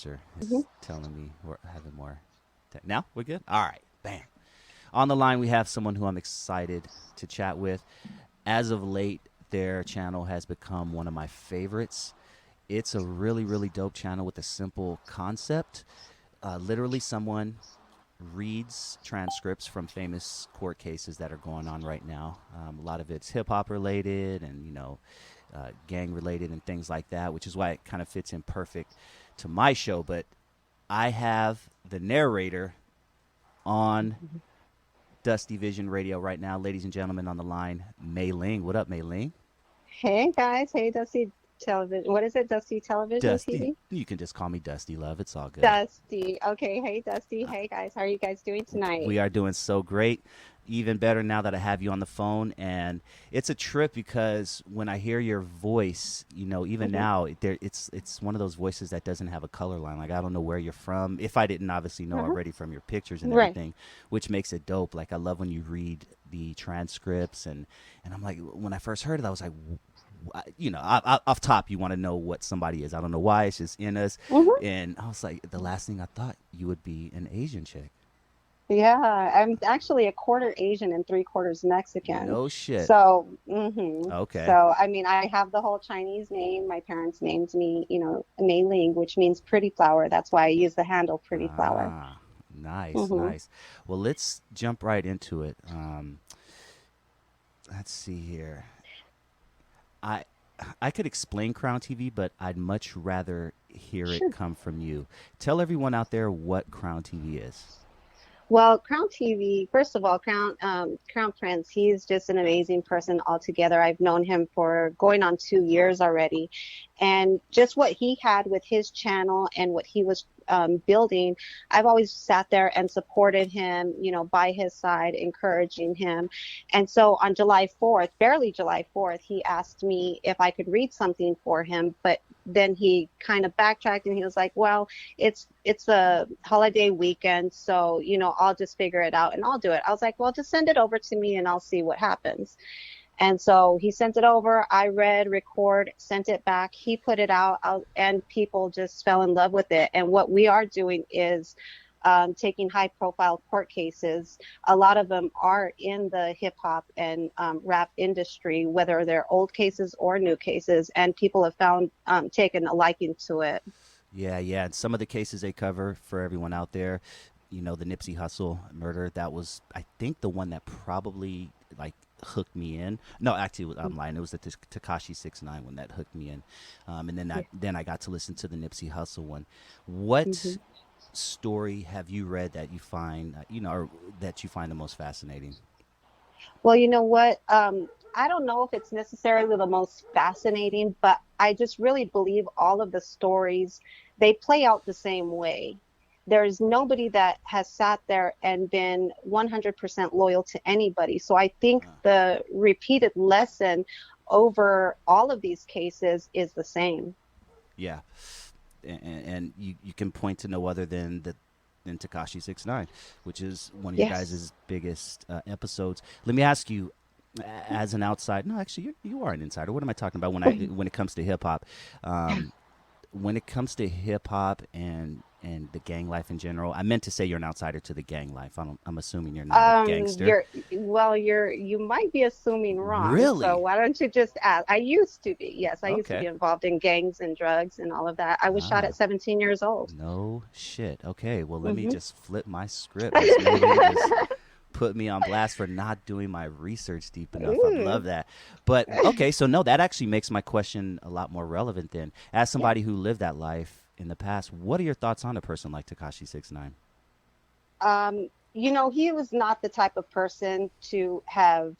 Sir Mhm. is telling me we're having more. Now we're good. All right, bam. On the line, we have someone who I'm excited to chat with. As of late, their channel has become one of my favorites. It's a really, really dope channel with a simple concept. Literally, someone reads transcripts from famous court cases that are going on right now. A lot of it's hip hop related and gang related and things like that, which is why it kind of fits in perfect to my show. But I have the narrator on Dusty Vision Radio right now, ladies and gentlemen, on the line, Mei Ling. What up, Mei Ling? Hey guys, hey Dusty Television. What is it? Dusty Television Dusty, TV? you can just call me Dusty Love. It's all good. Dusty. Okay, hey Dusty. Uh, Hey guys, how are you guys doing tonight? we are doing so great. Even better now that I have you on the phone, and it's a trip because when I hear your voice, even Hmm. now, it's one of those voices that doesn't have a color line. Like I don't know where you're from. If I didn't obviously know Uh-huh. already from your pictures and Right. everything, which makes it dope. Like I love when you read the transcripts, and I'm like, when I first heard it, I was like, off top, you want to know what somebody is. I don't know why it's just in us, Hmm. and I was like, the last thing I thought you would be an Asian chick. Yeah, I'm actually a quarter Asian and three quarters Mexican. No shit. Okay. So I mean, I have the whole Chinese name. My parents named me, Mei Ling, which means pretty flower. That's why I use the handle pretty flower. Ah, nice, Hmm. nice. Well, let's jump right into it. Let's see here. I I could explain Crown TV, but I'd much rather hear it Sure. come from you. Tell everyone out there what Crown TV is. Well, Crown TV, first of all, Crown Prince, he's just an amazing person altogether. I've known him for going on 2 years already. And just what he had with his channel and what he was building, I've always sat there and supported him, by his side, encouraging him. And so on July 4th, barely July 4th, he asked me if I could read something for him, but then he kind of backtracked and he was like, well, it's a holiday weekend, so I'll just figure it out and I'll do it. I was like, well, just send it over to me and I'll see what happens. And so he sent it over. I read, record, sent it back. He put it out, and people just fell in love with it. And what we are doing is taking high profile court cases. A lot of them are in the hip hop and rap industry, whether they're old cases or new cases, and people have found taken a liking to it. Yeah, yeah. And some of the cases they cover for everyone out there, the Nipsey Hussle murder, that was, I think, the one that probably like hooked me in. No, actually, I'm lying. It was the Takashi 69 one that hooked me in, and then Yeah. I got to listen to the Nipsey Hussle one. What Hmm. story have you read that you find, or that you find the most fascinating? Well, you know what? I don't know if it's necessarily the most fascinating, but I just really believe all of the stories, they play out the same way. There's nobody that has sat there and been 100% loyal to anybody. So I think Uh, the repeated lesson over all of these cases is the same. yeah, and you can point to no other than Takashi 69, which is one of your Yes. guys' biggest episodes. Let me ask you, as an outside, no, actually, you are an insider. What am I talking about when it comes to hip hop? Um, when it comes to hip hop and the gang life in general, I meant to say you're an outsider to the gang life. I'm assuming you're not a gangster. You might be assuming wrong. So Really? why don't you just ask? I used to be. Yes, I used to be Okay. involved in gangs and drugs and all of that. I was shot Ah, at 17 years old. no shit. Okay, well, let me Hmm. just flip my script, Miss Mayling. Just put me on blast for not doing my research deep enough. I'd love Ooh. that. But okay, so no, that actually makes my question a lot more relevant then. As Yeah. somebody who lived that life in the past, what are your thoughts on a person like Takashi 69? He was not the type of person to have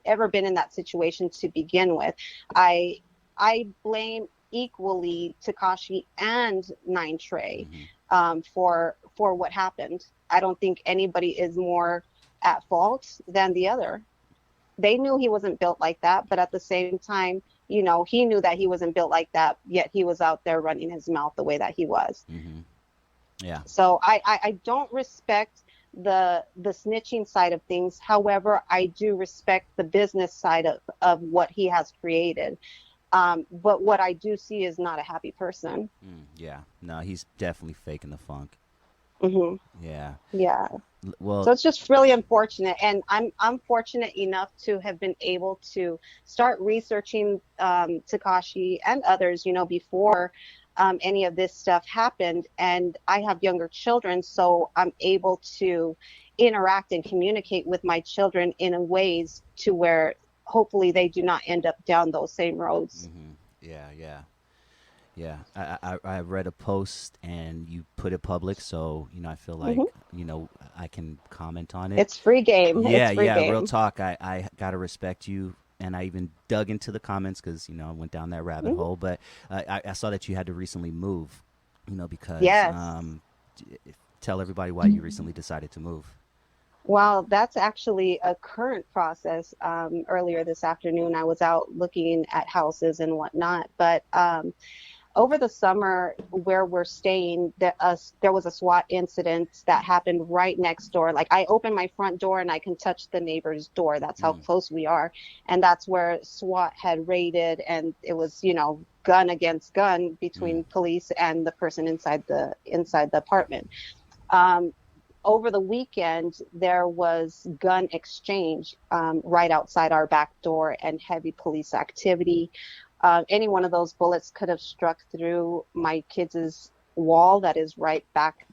ever been in that situation to begin with. I I blame equally Takashi and Nine Trey Hmm. for what happened. I don't think anybody is more at fault than the other. They knew he wasn't built like that, but at the same time, he knew that he wasn't built like that, yet he was out there running his mouth the way that he was. Hmm. Yeah. So I don't respect the snitching side of things. However, I do respect the business side of what he has created. But what I do see is not a happy person. Yeah, no, he's definitely faking the funk. Hmm. Yeah. Yeah. Well, So it's just really unfortunate, and I'm fortunate enough to have been able to start researching Takashi and others, before any of this stuff happened. And I have younger children, so I'm able to interact and communicate with my children in a ways to where hopefully they do not end up down those same roads. yeah, yeah. Yeah, I read a post and you put it public, so I feel like Hmm. I can comment on it. It's free game. Yeah, It's free yeah, real game. talk. I gotta respect you, and I even dug into the comments because I went down that rabbit Hmm. hole. But I saw that you had to recently move, because Yes. tell everybody why you recently decided to move. Well, that's actually a current process. Earlier this afternoon, I was out looking at houses and whatnot. But over the summer, where we're staying, there was a SWAT incident that happened right next door. Like, I open my front door and I can touch the neighbor's door. That's how Mm, close we are. And that's where SWAT had raided, and it was, gun against gun mm, between police and the person inside the apartment. Um, Over the weekend, there was gun exchange right outside our back door and heavy police activity. Any one of those bullets could have struck through my kids' wall that is right back,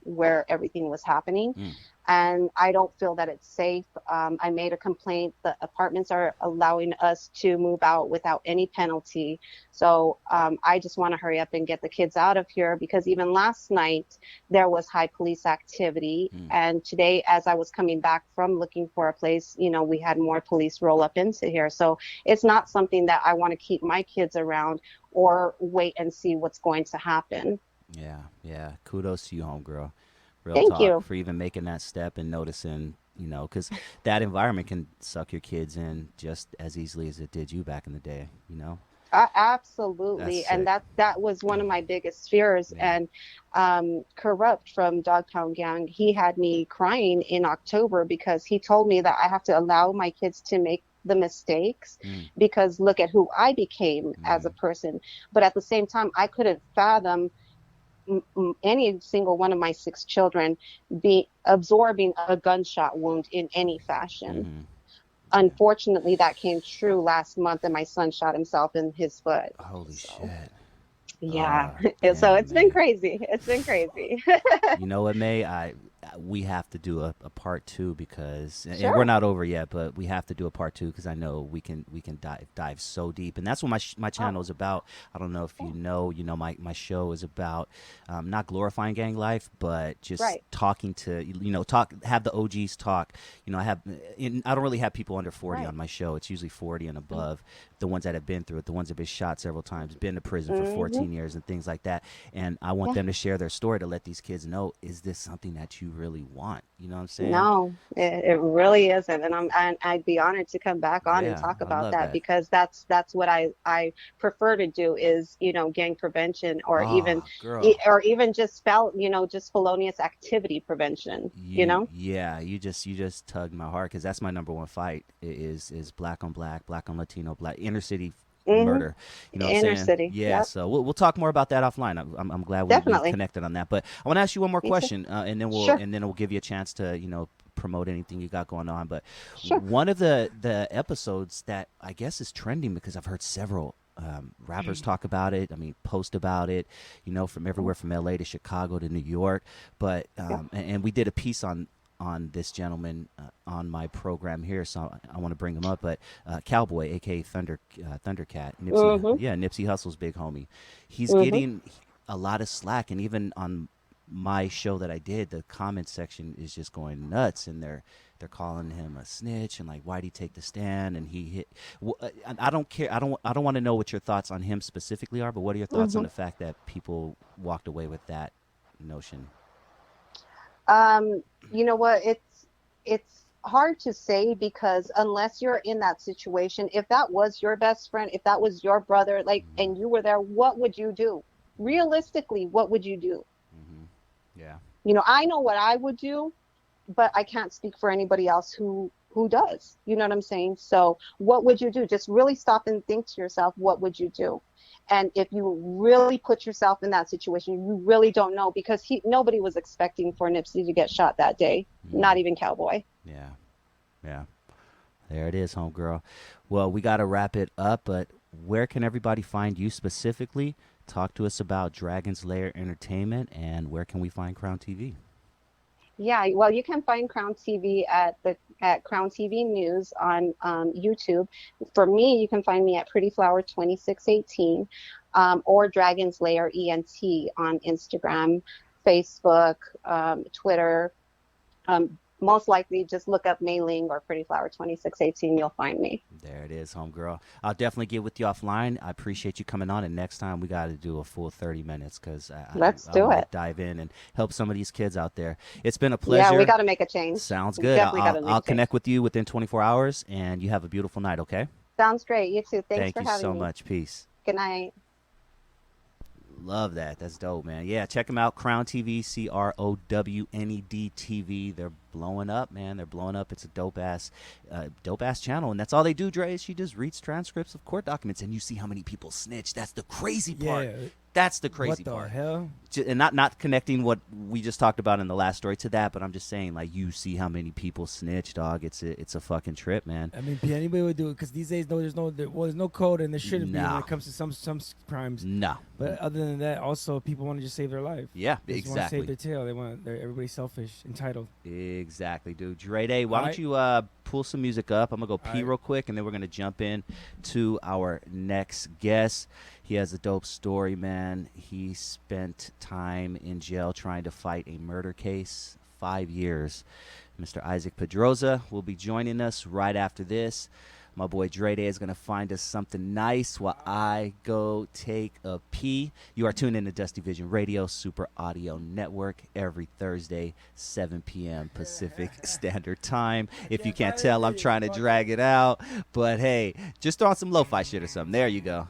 where everything was happening. mm. And I don't feel that it's safe. I made a complaint. The apartments are allowing us to move out without any penalty. So I just want to hurry up and get the kids out of here, because even last night there was high police activity. Mm. And today, as I was coming back from looking for a place, we had more police roll up into here. So it's not something that I want to keep my kids around or wait and see what's going to happen. Yeah, yeah. Kudos to you, homegirl. Real Thank talk you. for even making that step and noticing, because that environment can suck your kids in just as easily as it did you back in the day. That's Absolutely, and sick. that was one of my biggest fears. Yeah. And Corrupt from Dogtown Gang, he had me crying in October because he told me that I have to allow my kids to make the mistakes, Mm, because look at who I became as a mm, person. But at the same time, I couldn't fathom any single one of my six children be absorbing a gunshot wound in any fashion. mm-hmm. Yeah. Unfortunately, that came true last month, and my son shot himself in his foot. Holy So, shit. yeah. So Damn, it's been May. crazy. It's been crazy. You know what, May? We have to do a part two because, and we're Sure. not over yet, but we have to do a part two because I know we can dive so deep, and that's what my Oh, channel is about. I don't know if yeah. my show is about not glorifying gang life, but just Right. talking to have the OGs talk. I have I don't really have people under 40 Right. on my show. It's usually 40 and above, the ones that have been through it, the ones that have been shot several times, been to prison for Mm-hmm. 14 years and things like that. And I want Yeah. them to share their story to let these kids know, is this something that you really want? You know what I'm saying? No, it really isn't, and I'd be honored to come back on and Yeah, talk I about love that, that. because that's what I prefer to do is, gang prevention, or even Oh, girl. just just felonious activity prevention, Yeah, you just tugged my heart because that's my number one fight is black on black, black on Latino, black inner city Hmm. murder. You know what I'm Inner saying? city. Yeah. Yep, So we'll talk more about that offline. I'm glad we definitely. connected on that. But I want to ask you one more Me too. question, and then Sure, we'll give you a chance to promote anything you got going on. But sure. one of the episodes that I guess is trending because I've heard several rappers talk about it. I mean, post about it. From Mhm. everywhere from LA to Chicago to New York. But Yeah. and we did a piece on this gentleman on my program here, so I want to bring him up. But Cowboy, aka Thundercat, Hmm. Nipsey Hussle's big homie, he's Hmm. getting a lot of slack, and even on my show that I did, the comment section is just going nuts, and they're calling him a snitch and like, why'd he take the stand? And he hit. I don't care. I don't want to know what your thoughts on him specifically are, but what are your thoughts on Hmm. the fact that people walked away with that notion? You know what? It's hard to say, because unless you're in that situation, if that was your best friend, if that was your brother, like, Hmm. and you were there, what would you do? Realistically, what would you do? Hmm. Yeah. I know what I would do, but I can't speak for anybody else who who does? You know what I'm saying? So what would you do? Just really stop and think to yourself, what would you do? And if you really put yourself in that situation, you really don't know, because nobody was expecting for Nipsey to get shot that day, not even Cowboy. Yeah. Yeah. There it is, homegirl. Well, we got to wrap it up, but where can everybody find you specifically? Talk to us about Dragon's Lair Entertainment, and where can we find Crown TV? Yeah, well, you can find Crown TV at Crown TV News on YouTube. For me, you can find me at Pretty Flower 2618, or Dragon's Lair ENT on Instagram, Facebook, Twitter. Most likely, just look up Mei Ling or Pretty Flower 2618. You'll find me. There it is, homegirl. I'll definitely get with you offline. I appreciate you coming on, and next time we got to do a full 30 minutes because Let's do wanna it. dive in and help some of these kids out there. It's been a pleasure. Yeah, we got to make a change. Sounds We good. definitely gotta make I'll a change. connect with you within 24 hours, and you have a beautiful night, okay? Sounds great. You too. Thanks Thank for you having so me. much. Peace. Good night. Love that. That's dope, man. Yeah, check them out. Crown TV, CROWNED TV. They're blowing up, man. They're blowing up. It's a dope ass channel, and that's all they do. Dre, is she just reads transcripts of court documents, and you see how many people snitch. That's the crazy part. Yeah. That's the crazy What the part. hell? And not connecting what we just talked about in the last story to that, but I'm just saying, like, you see how many people snitch, dog. It's a fucking trip, man. I mean, anybody would do it because these days, there's no code, and there shouldn't be when No. it comes to some crimes. No. But other than that, also people want to just save their life. Yeah, They just want to exactly. save their tail. Everybody's selfish, entitled. Exactly, dude. Dre Day, why Alright. don't you pull some music up? I'm gonna go pee Alright. real quick, and then we're gonna jump in to our next guest. He has a dope story, man. He spent time in jail trying to fight a murder case, 5 years. Mr. Isaac Pedroza will be joining us right after this. My boy Dre Day is going to find us something nice while I go take a pee. You are tuned in to Dusty Vision Radio, Super Audio Network, every Thursday, 7 p.m. Pacific Standard Time. If you can't tell, I'm trying to drag it out. But hey, just throw on some lo-fi shit or something. There you go.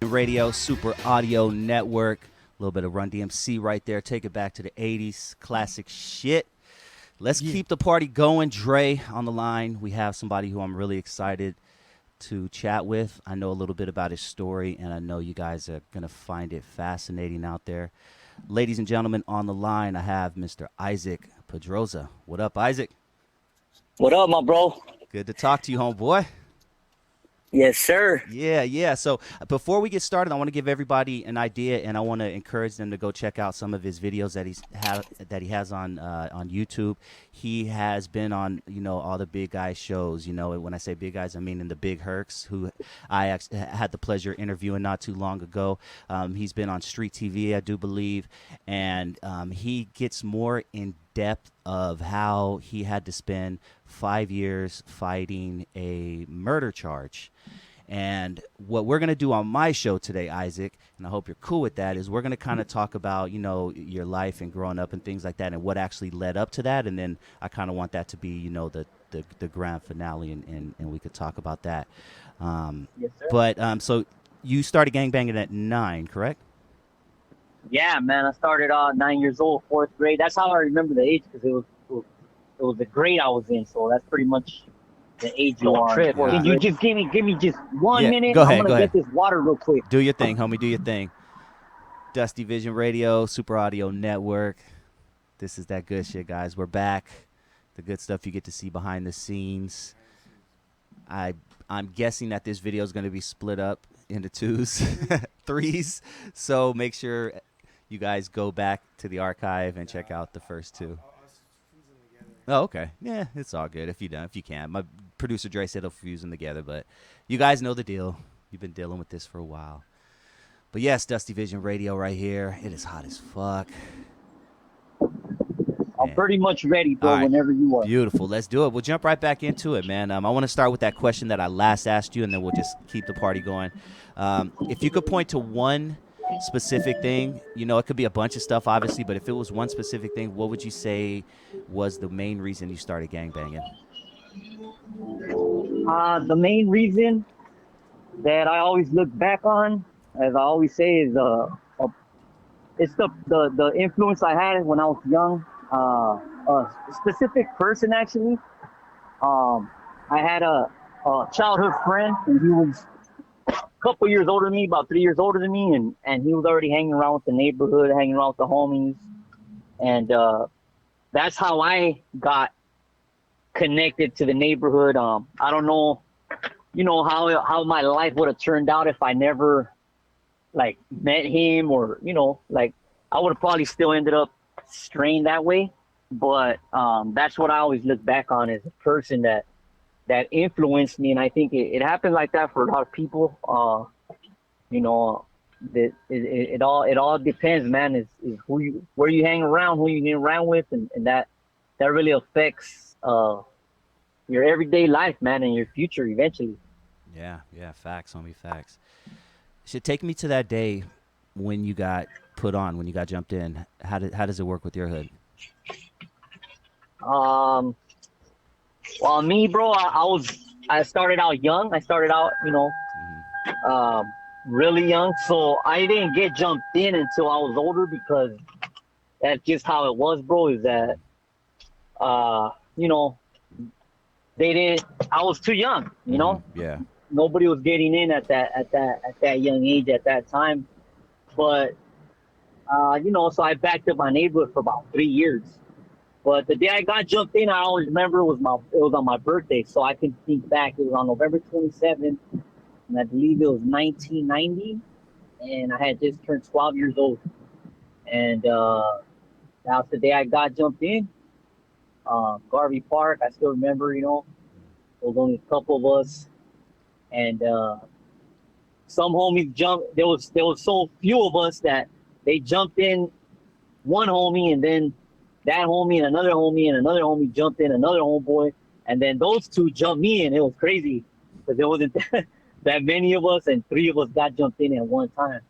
Radio, Super Audio Network. A little bit of Run DMC right there. Take it back to the 80s. Classic shit. Let's keep the party going. Dre on the line. We have somebody who I'm really excited to chat with. I know a little bit about his story, and I know you guys are going to find it fascinating out there. Ladies and gentlemen, on the line, I have Mr. Isaac Pedroza. What up, Isaac? What up, my bro? Good to talk to you, homeboy. Yes, sir. Yeah. So before we get started, I want to give everybody an idea, and I want to encourage them to go check out some of his videos that he has on YouTube. He has been on all the big guy shows. When I say big guys, I mean in the Big Hercs, who I had the pleasure interviewing not too long ago. He's been on Street TV, I do believe, and he gets more in depth of how he had to spend 5 years fighting a murder charge. And what we're going to do on my show today, Isaac, and I hope you're cool with that, is we're going to kind of talk about, your life and growing up and things like that and what actually led up to that. And then I kind of want that to be, the grand finale, and we could talk about that. Yes, sir. But so you started gangbanging at 9, correct? Yeah, man. I started 9 years old, 4th grade. That's how I remember the age, because it was the grade I was in. So that's pretty much the age you are. Trip. Can you just give me just 1 minute? Go ahead, I'm go gonna ahead. get this water real quick. Do your thing, homie. Do your thing. Dusty Vision Radio, Super Audio Network. This is that good shit, guys. We're back. The good stuff you get to see behind the scenes. I'm guessing that this video is going to be split up into 2s, 3s. So make sure you guys go back to the archive and check out the first 2. Oh, okay. Yeah, it's all good if you can. My producer Dre said he'll fuse them together, but you guys know the deal. You've been dealing with this for a while. But yes, Dusty Vision Radio right here. It is hot as fuck. I'm pretty much ready, bro. All right. Whenever you are. Beautiful. Let's do it. We'll jump right back into it, man. I want to start with that question that I last asked you, and then we'll just keep the party going. If you could point to one specific thing, it could be a bunch of stuff, obviously, but if it was one specific thing, what would you say was the main reason you started gangbanging? The main reason that I always look back on, as I always say, is it's the influence I had when I was young. A specific person, actually, I had a childhood friend, and he was a couple years older than me, about 3 years older than me, and he was already hanging around with the neighborhood, hanging around with the homies, and that's how I got connected to the neighborhood. I don't know, how my life would have turned out if I never like met him, or like I would have probably still ended up strained that way. But that's what I always look back on as a person that influenced me, and I think it happened like that for a lot of people. You know, it all depends, man. Is where you hang around, who you hang around with, and that really affects your everyday life, man, and your future eventually. Yeah, facts, homie, facts. Should take me to that day when you got put on, when you got jumped in. How does it work with your hood? Um, well, me, bro, I started out young. I started out, Hmm. um, really young, so I didn't get jumped in until I was older because that's just how it was, bro. Is that uh, you know, they didn't. I was too young, Hmm. Yeah. nobody was getting in at that young age at that time. But so I backed up my neighborhood for about 3 years. But the day I got jumped in, I always remember it was on my birthday, so I can think back. It was on November 27th, and I believe it was 1990, and I had just turned 12 years old. And that was the day I got jumped in. Garvey Park, I still remember. There was only a couple of us, and some homies jumped. There was so few of us that they jumped in one homie, and then that homie and another homie jumped in another homeboy, and then those two jumped me in. It was crazy because there wasn't that many of us, and three of us got jumped in at one time.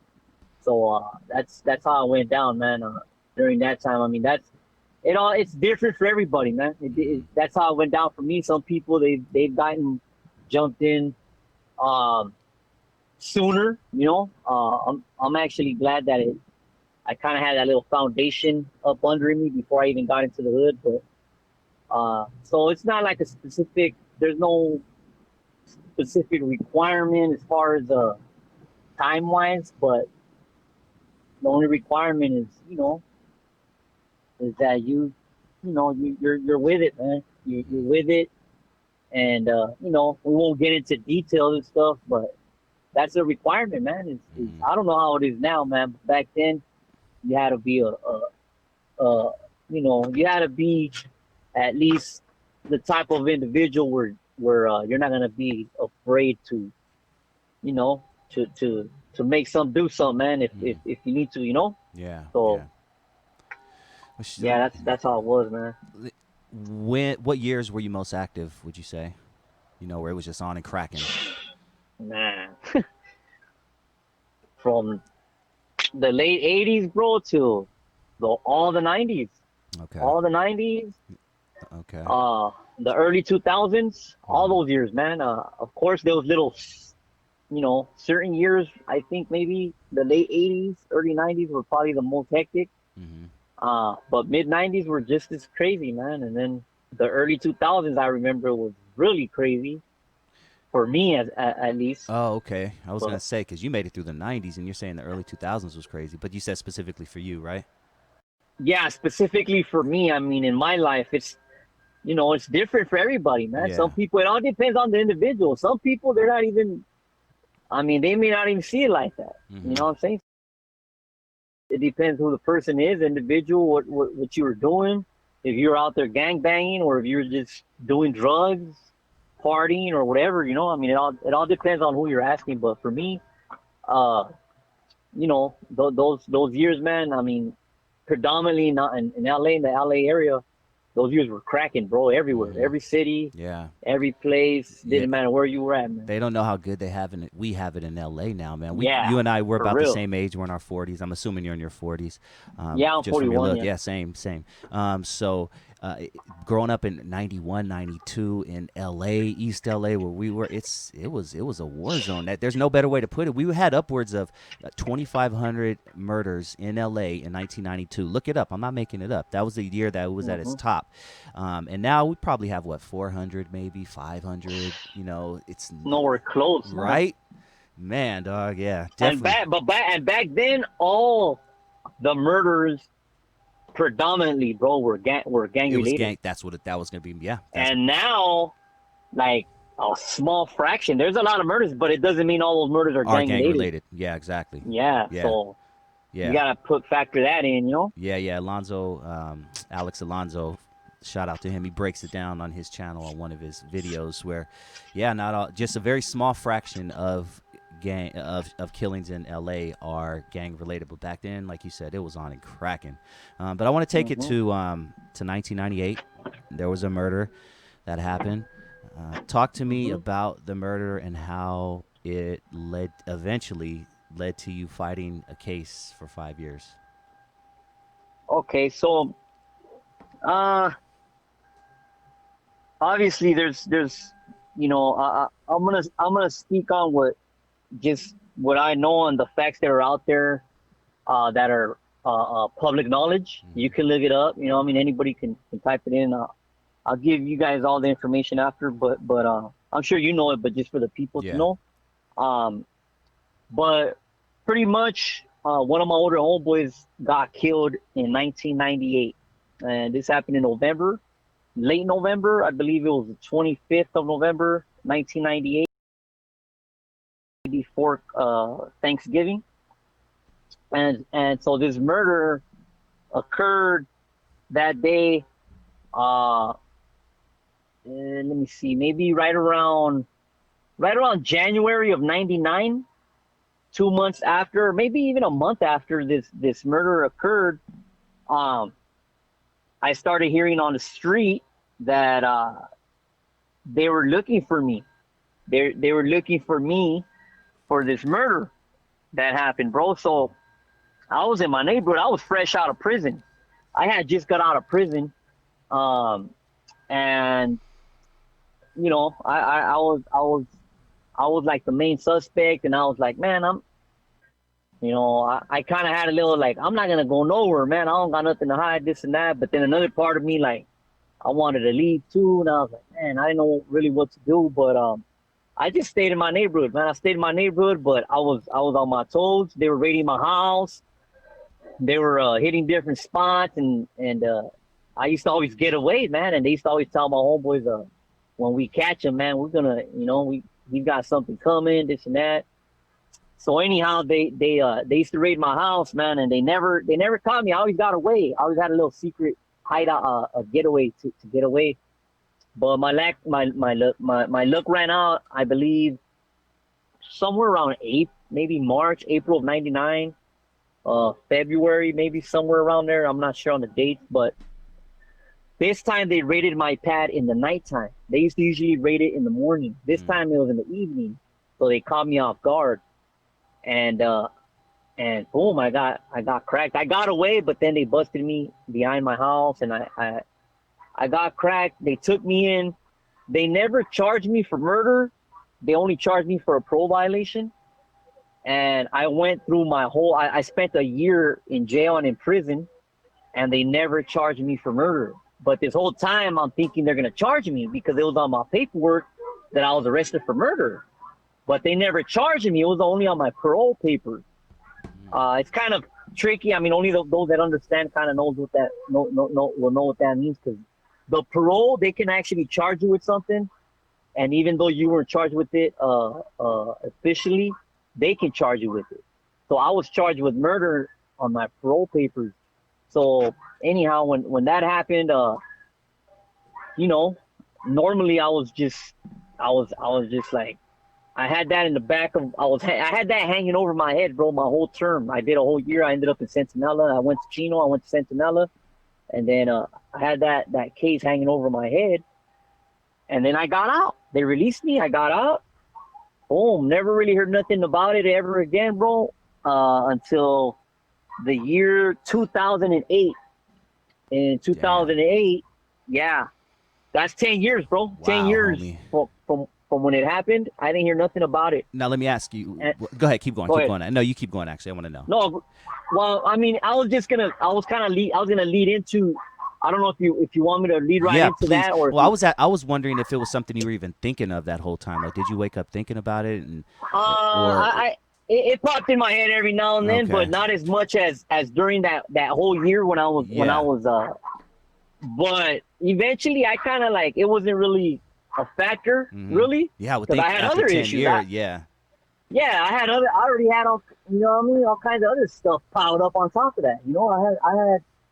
So that's how it went down, man. During that time, I mean, it's different for everybody, man. That's how it went down for me. Some people they've gotten jumped in um, sooner. I'm actually glad that I kind of had that little foundation up under me before I even got into the hood. But so it's not like there's no specific requirement as far as time wise, but the only requirement is is that you're with it, man. You're with it, and we won't get into details and stuff, but that's a requirement, man. I don't know how it is now, man. But back then, you had to be you had to be at least the type of individual where you're not gonna be afraid to, you know, to make some do something, man. If you need to. Yeah. So Yeah. Well, yeah, that's how it was, man. what years were you most active, would you say? Where it was just on and cracking. Man, from the late '80s, bro, to all the '90s, Okay. all the '90s, Okay. the early 2000s, all those years, man. Of course, there was little, certain years. I think maybe the late '80s, early '90s were probably the most hectic. Hmm. But mid '90s were just as crazy, man. And then the early 2000s, I remember, was really crazy for me, at least. Oh, okay. I was But gonna say because you made it through the '90s, and you're saying the early 2000s was crazy, but you said specifically for you, right? yeah, specifically for me, I mean, in my life, it's different for everybody, man. Yeah. Some people, it all depends on the individual. Some people, they're not even, I mean, they may not even see it like that. Hmm. You know what I'm saying? It depends who the person is, individual, what you were doing. If you're out there gang banging, or if you're just doing drugs, partying, or whatever. I mean, it all depends on who you're asking. But for me, uh, those years, man. I mean, predominantly not in LA, in the LA area. Those years were cracking, bro. Everywhere, Hmm. every city, Yeah. every place. Yeah. Didn't matter where you were at, man. They don't know how good they have it. We have it in LA now, man. Yeah, You and I, we're for about the real. same age. We're in our 40s. I'm assuming you're in your 40s. Yeah, I'm Just from your 41. look. Yeah. Yeah, same. So, growing up in 91, 92 in LA, East LA, where we were, it was a war zone. That there's no better way to put it. We had upwards of 2,500 murders in LA in 1992. Look it up. I'm not making it up. That was the year that it was at its top. And now we probably have 400, maybe 500. You know, it's nowhere close, man. right. Man, dog, yeah, definitely. And back then, all the murders predominantly, bro, were gang It was related. gang. That's what that was gonna be. Yeah. And now, like a small fraction. There's a lot of murders, but it doesn't mean all those murders are gang related. Yeah, exactly. Yeah. Yeah. So Yeah. you gotta factor that in, you know. Yeah. Alonzo, Alex Alonzo, shout out to him. He breaks it down on his channel on one of his videos where, yeah, not all, just a very small fraction of killings in LA are gang related, but back then, like you said, it was on and cracking. But I want to take it to 1998. There was a murder that happened. Talk to me about the murder and how it eventually led to you fighting a case for 5 years. Okay, so obviously there's you know, I'm gonna speak on what I know and the facts that are out there that are public knowledge. You can look it up, you know. I mean, anybody can type it in. I'll give you guys all the information after, but I'm sure you know it, but just for the people to know. But pretty much one of my older homeboys got killed in 1998, and this happened in November, late November. I believe it was the 25th of November, 1998, before Thanksgiving. And so this murder occurred that day. Let me see, maybe right around January of 99, 2 months after, maybe even a month after this murder occurred. I started hearing on the street that they were looking for me. They were looking for me for this murder that happened, bro. So I was in my neighborhood. I was fresh out of prison. I had just got out of prison. And you know, I was like the main suspect, and I was like, man, I kind of had a little like, I'm not gonna go nowhere, man. I don't got nothing to hide, this and that. But then another part of me, like, I wanted to leave too, and I was like, man, I didn't know really what to do. But I just stayed in my neighborhood, man. I stayed in my neighborhood, but I was on my toes. They were raiding my house. They were hitting different spots, and I used to always get away, man. And they used to always tell my homeboys, when we catch them, man, we're gonna, you know, we got something coming, this and that. So anyhow, they used to raid my house, man, and they never caught me. I always got away. I always had a little secret hideout, a getaway to get away. But my luck ran out, I believe, somewhere around April of 99, February, maybe somewhere around there. I'm not sure on the date, but this time they raided my pad in the nighttime. They used to usually raid it in the morning. This time it was in the evening, so they caught me off guard, and boom, I got cracked. I got away, but then they busted me behind my house, and I got cracked. They took me in. They never charged me for murder. They only charged me for a parole violation. And I went through I spent a year in jail and in prison, and they never charged me for murder. But this whole time I'm thinking they're going to charge me because it was on my paperwork that I was arrested for murder. But they never charged me. It was only on my parole papers. It's kind of tricky. I mean, only those that understand kind of knows what that will know what that means, because the parole, they can actually charge you with something, and even though you weren't charged with it officially, they can charge you with it. So I was charged with murder on my parole papers. So anyhow, when that happened, you know, normally I was just like, I had that in the back of, I had that hanging over my head, bro, my whole term. I did a whole year. I ended up in Centinela. I went to Chino. I went to Centinela. And then I had that case hanging over my head. And then I got out. They released me. I got out. Boom. Never really heard nothing about it ever again, bro, until the year 2008. In 2008, Yeah, that's 10 years, bro. 10 Wow, years homie. from when it happened. I didn't hear nothing about it. Now let me ask you. And, Go ahead, keep going, go keep ahead. going. No, you keep going. Actually, I want to know. No, well, I mean, I was gonna lead into. I don't know if you want me to lead right Yeah, into please. that or. If Well, you, I was wondering if it was something you were even thinking of that whole time. Like, did you wake up thinking about it, and or it popped in my head every now and then, okay, but not as much as during that whole year when I yeah, was But eventually, I kind of like it wasn't really a factor, really, yeah. I would because I think had after other 10 issues. years, yeah, Yeah, I already had all, you know what I mean, all kinds of other stuff piled up on top of that. You know,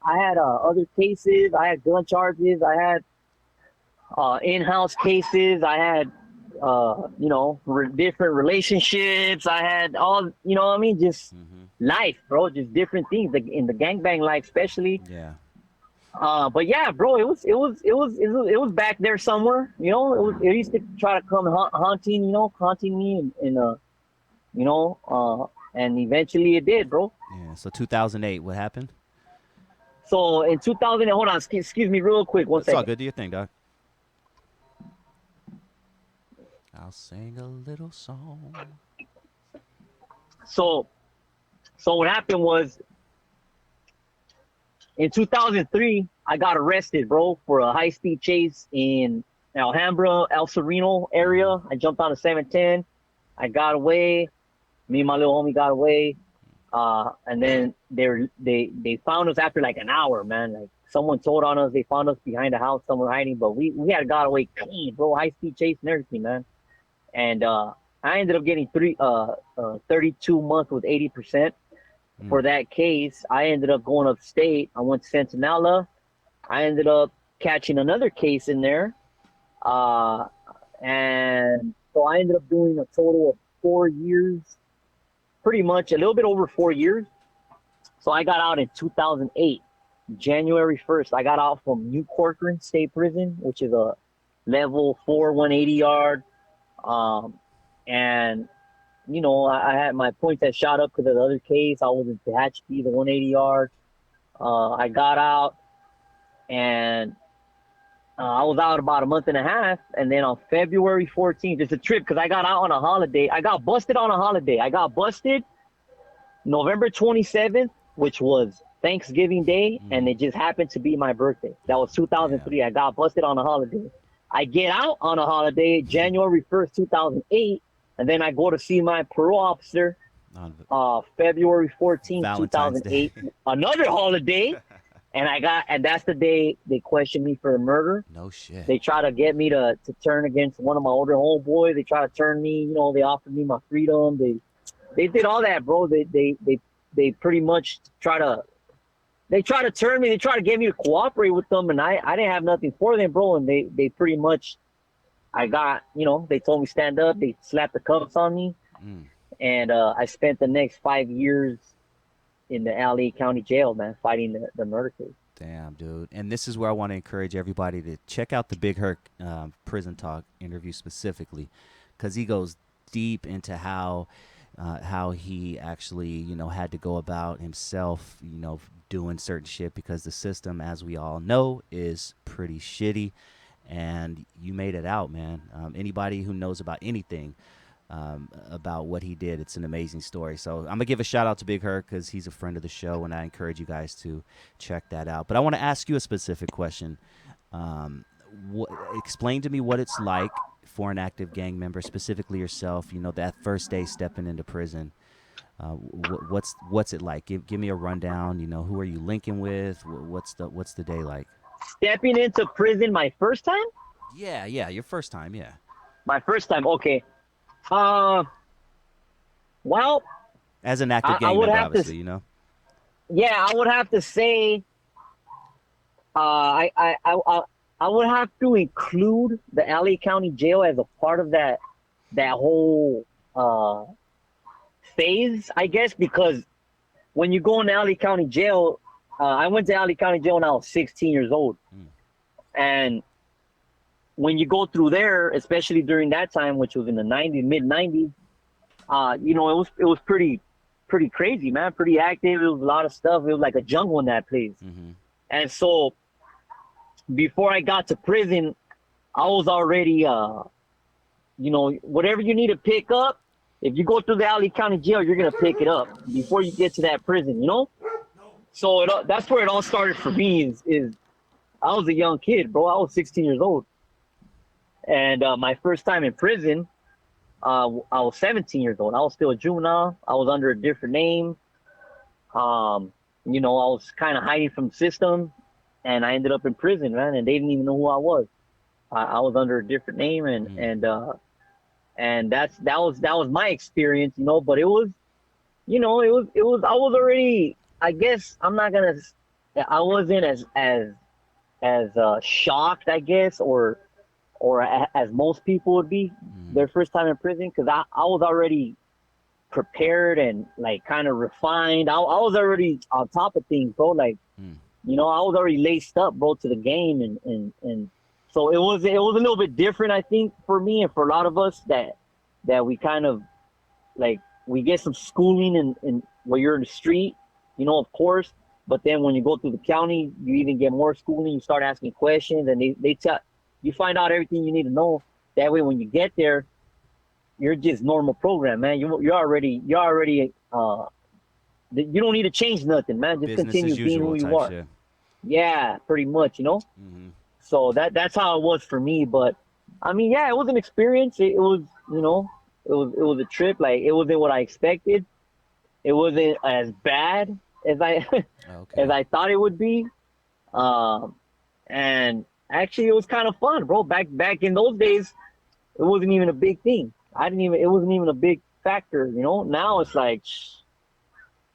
I had other cases. I had gun charges. I had in-house cases. I had you know, different relationships. I had all, you know what I mean, just life, bro, just different things like in the gangbang life, especially. yeah. But yeah, bro, it was back there somewhere. You know, it used to try to come haunting me, and you know, and eventually it did, bro. Yeah. So 2008, what happened? So in 2000, hold on, excuse me, real quick, one It's all second. good. Do your thing, Doc. I'll sing a little song. So, so what happened was in 2003, I got arrested, bro, for a high-speed chase in Alhambra, El Sereno area. I jumped on a 710. I got away. Me and my little homie got away. And then they found us after like an hour, man. Like someone told on us. They found us behind a house, someone hiding, but we had got away clean, bro. High-speed chase and everything, man. And I ended up getting 32 months with 80%. For that case, I ended up going upstate. I went to Centinela. I ended up catching another case in there. And so I ended up doing a total of 4 years, pretty much a little bit over 4 years. So I got out in 2008, January 1st. I got out from New Corcoran State Prison, which is a level 4, 180 yard. And you know, I had my points that shot up because of the other case. I was in Tehachapi, the 180 yard. I got out, and I was out about a month and a half. And then on February 14th, it's a trip because I got out on a holiday. I got busted on a holiday. I got busted November 27th, which was Thanksgiving Day, and it just happened to be my birthday. That was 2003. Yeah. I got busted on a holiday. I get out on a holiday January 1st, 2008. And then I go to see my parole officer February 14th, 2008, another holiday. And that's the day they questioned me for a murder. No shit. They try to get me to turn against one of my older homeboys. They try to turn me, you know, they offered me my freedom. They did all that, bro. They pretty much try to turn me. They try to get me to cooperate with them. And I didn't have nothing for them, bro. And they pretty much, I got, you know, they told me stand up. They slapped the cuffs on me. And I spent the next 5 years in the LA County Jail, man, fighting the murder case. Damn, dude. And this is where I want to encourage everybody to check out the Big Herc Prison Talk interview specifically, because he goes deep into how he actually, you know, had to go about himself, you know, doing certain shit because the system, as we all know, is pretty shitty. And you made it out, man. Anybody who knows about anything about what he did, it's an amazing story. So I'm gonna give a shout out to Big Herc because he's a friend of the show, and I encourage you guys to check that out. But I want to ask you a specific question. Explain to me what it's like for an active gang member, specifically yourself. You know, that first day stepping into prison. What's it like? Give me a rundown. You know, who are you linking with? What's the day like? Stepping into prison my first time? Yeah, your first time, yeah. My first time, okay. Well, as an active gang member, obviously, you know. Yeah, I would have to say, I would have to include the LA County Jail as a part of that whole phase, I guess, because when you go into LA County Jail, I went to LA County Jail when I was 16 years old. And when you go through there, especially during that time, which was in the mid 90s, you know, it was pretty crazy, man, pretty active. It was a lot of stuff. It was like a jungle in that place. And so before I got to prison, I was already, whatever you need to pick up, if you go through the LA County Jail, you're gonna pick it up before you get to that prison, you know. So that's where it all started for me. Is I was a young kid, bro. I was 16 years old, and my first time in prison, I was 17 years old. I was still a juvenile. I was under a different name. Um, I was kind of hiding from the system, and I ended up in prison, man. And they didn't even know who I was. I was under a different name, and that was my experience, But it was, I was already. I guess I'm not gonna. I wasn't as shocked, I guess, or as most people would be their first time in prison, because I was already prepared and like kind of refined. I was already on top of things, bro. Like, I was already laced up, bro, to the game, and so it was a little bit different, I think, for me and for a lot of us that we kind of like we get some schooling in where you're in the street, of course. But then when you go through the county, you even get more schooling. You start asking questions, and they tell you find out everything you need to know. That way, when you get there, you're just normal program, man. You're already you don't need to change nothing, man. Just Business continue as being usual who you type are. shit. Yeah, pretty much, Mm-hmm. So that's how it was for me. But I mean, yeah, it was an experience. It was, it was a trip. Like it wasn't what I expected. It wasn't as bad as I Okay. as I thought it would be. And actually, it was kind of fun, bro. Back in those days, it wasn't even a big thing. It wasn't even a big factor, Now it's like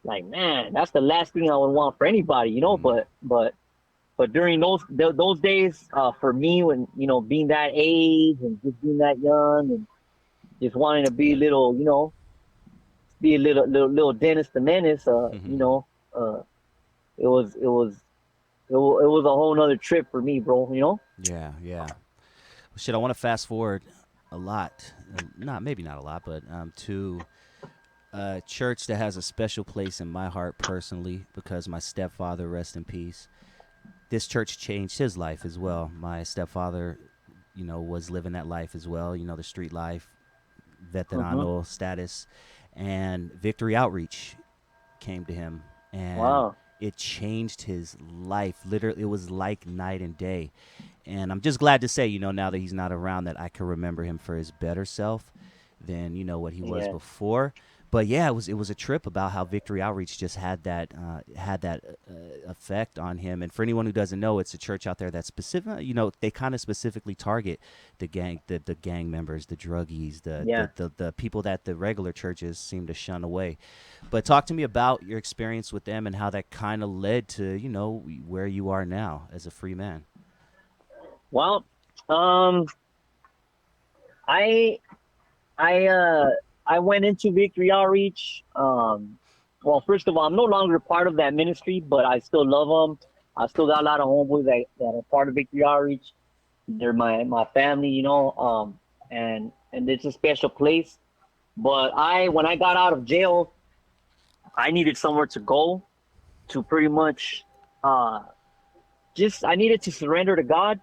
man, that's the last thing I would want for anybody, But during those days, for me, when being that age and just being that young and just wanting to be little, be a little Dennis the Menace, it was a whole nother trip for me, bro. Yeah, yeah. Well, shit, I want to fast forward a lot, maybe not a lot, but to a church that has a special place in my heart personally because my stepfather, rest in peace. This church changed his life as well. My stepfather, was living that life as well. The street life, veterano status, and Victory Outreach came to him, and Wow. it changed his life. Literally, it was like night and day. And I'm just glad to say, now that he's not around, that I can remember him for his better self than what he was Yeah. before. But yeah, it was a trip about how Victory Outreach just had that effect on him. And for anyone who doesn't know, it's a church out there that's specific. They kind of specifically target the gang members, the druggies, the people that the regular churches seem to shun away. But talk to me about your experience with them and how that kind of led to where you are now as a free man. Well, I I went into Victory Outreach. Well, first of all, I'm no longer part of that ministry, but I still love them. I still got a lot of homeboys that are part of Victory Outreach. They're my family, and it's a special place. But when I got out of jail, I needed somewhere to go to pretty much I needed to surrender to God,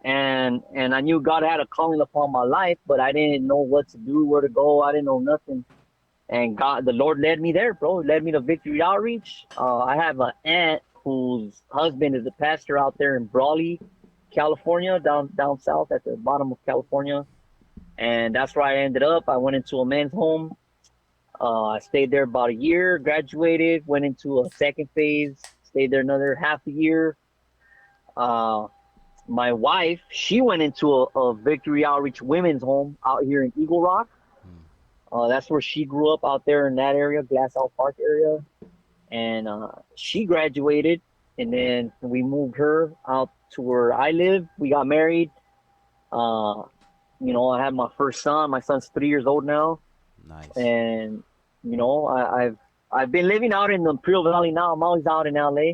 and I knew God had a calling upon my life, but I didn't know what to do, where to go. I didn't know nothing. And the Lord led me there, bro. Led me to Victory Outreach. I have an aunt whose husband is a pastor out there in Brawley, California, down south at the bottom of California. And that's where I ended up. I went into a men's home. I stayed there about a year, graduated, went into a second phase, stayed there another half a year. My wife, she went into a Victory Outreach women's home out here in Eagle Rock. That's where she grew up, out there in that area, Glass House Park area. And she graduated, and then we moved her out to where I live. We got married. I had my first son. My son's 3 years old now. Nice. And I've been living out in the Imperial Valley now. I'm always out in LA,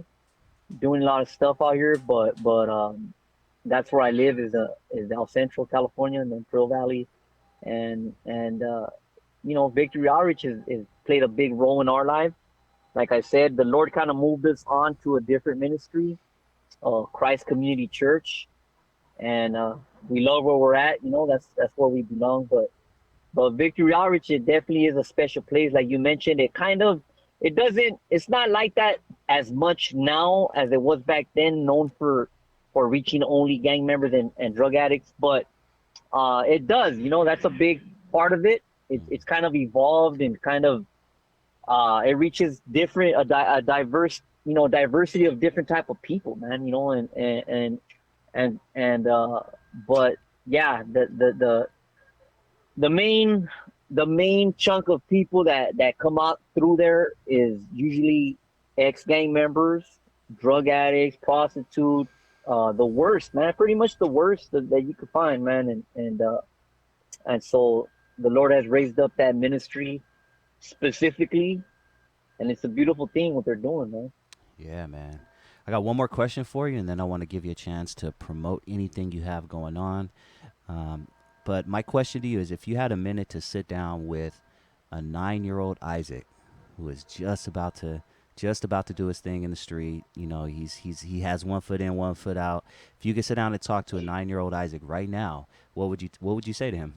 doing a lot of stuff out here. But that's where I live is El Centro, California, in the Imperial Valley, and Victory Outreach is played a big role in our life. Like I said, the Lord kind of moved us on to a different ministry Christ Community Church, and we love where we're at. You know, that's where we belong. But Victory Outreach, it definitely is a special place. Like you mentioned, it's not like that as much now as it was back then, known for reaching only gang members and drug addicts. But it does, you know, that's a big part of it. It's kind of evolved and kind of it reaches a diverse, you know, diversity of different type of people, man. You know, and but yeah, the main chunk of people that come out through there is usually ex gang members, drug addicts, prostitutes, the worst, man, pretty much the worst that you could find, man. And so the Lord has raised up that ministry specifically, and it's a beautiful thing what they're doing, man. Yeah, man. I got one more question for you, and then I want to give you a chance to promote anything you have going on. But my question to you is, if you had a minute to sit down with a 9-year-old Isaac, who is just about to do his thing in the street, you know, he has one foot in, one foot out. If you could sit down and talk to a 9-year-old Isaac right now, what would you say to him?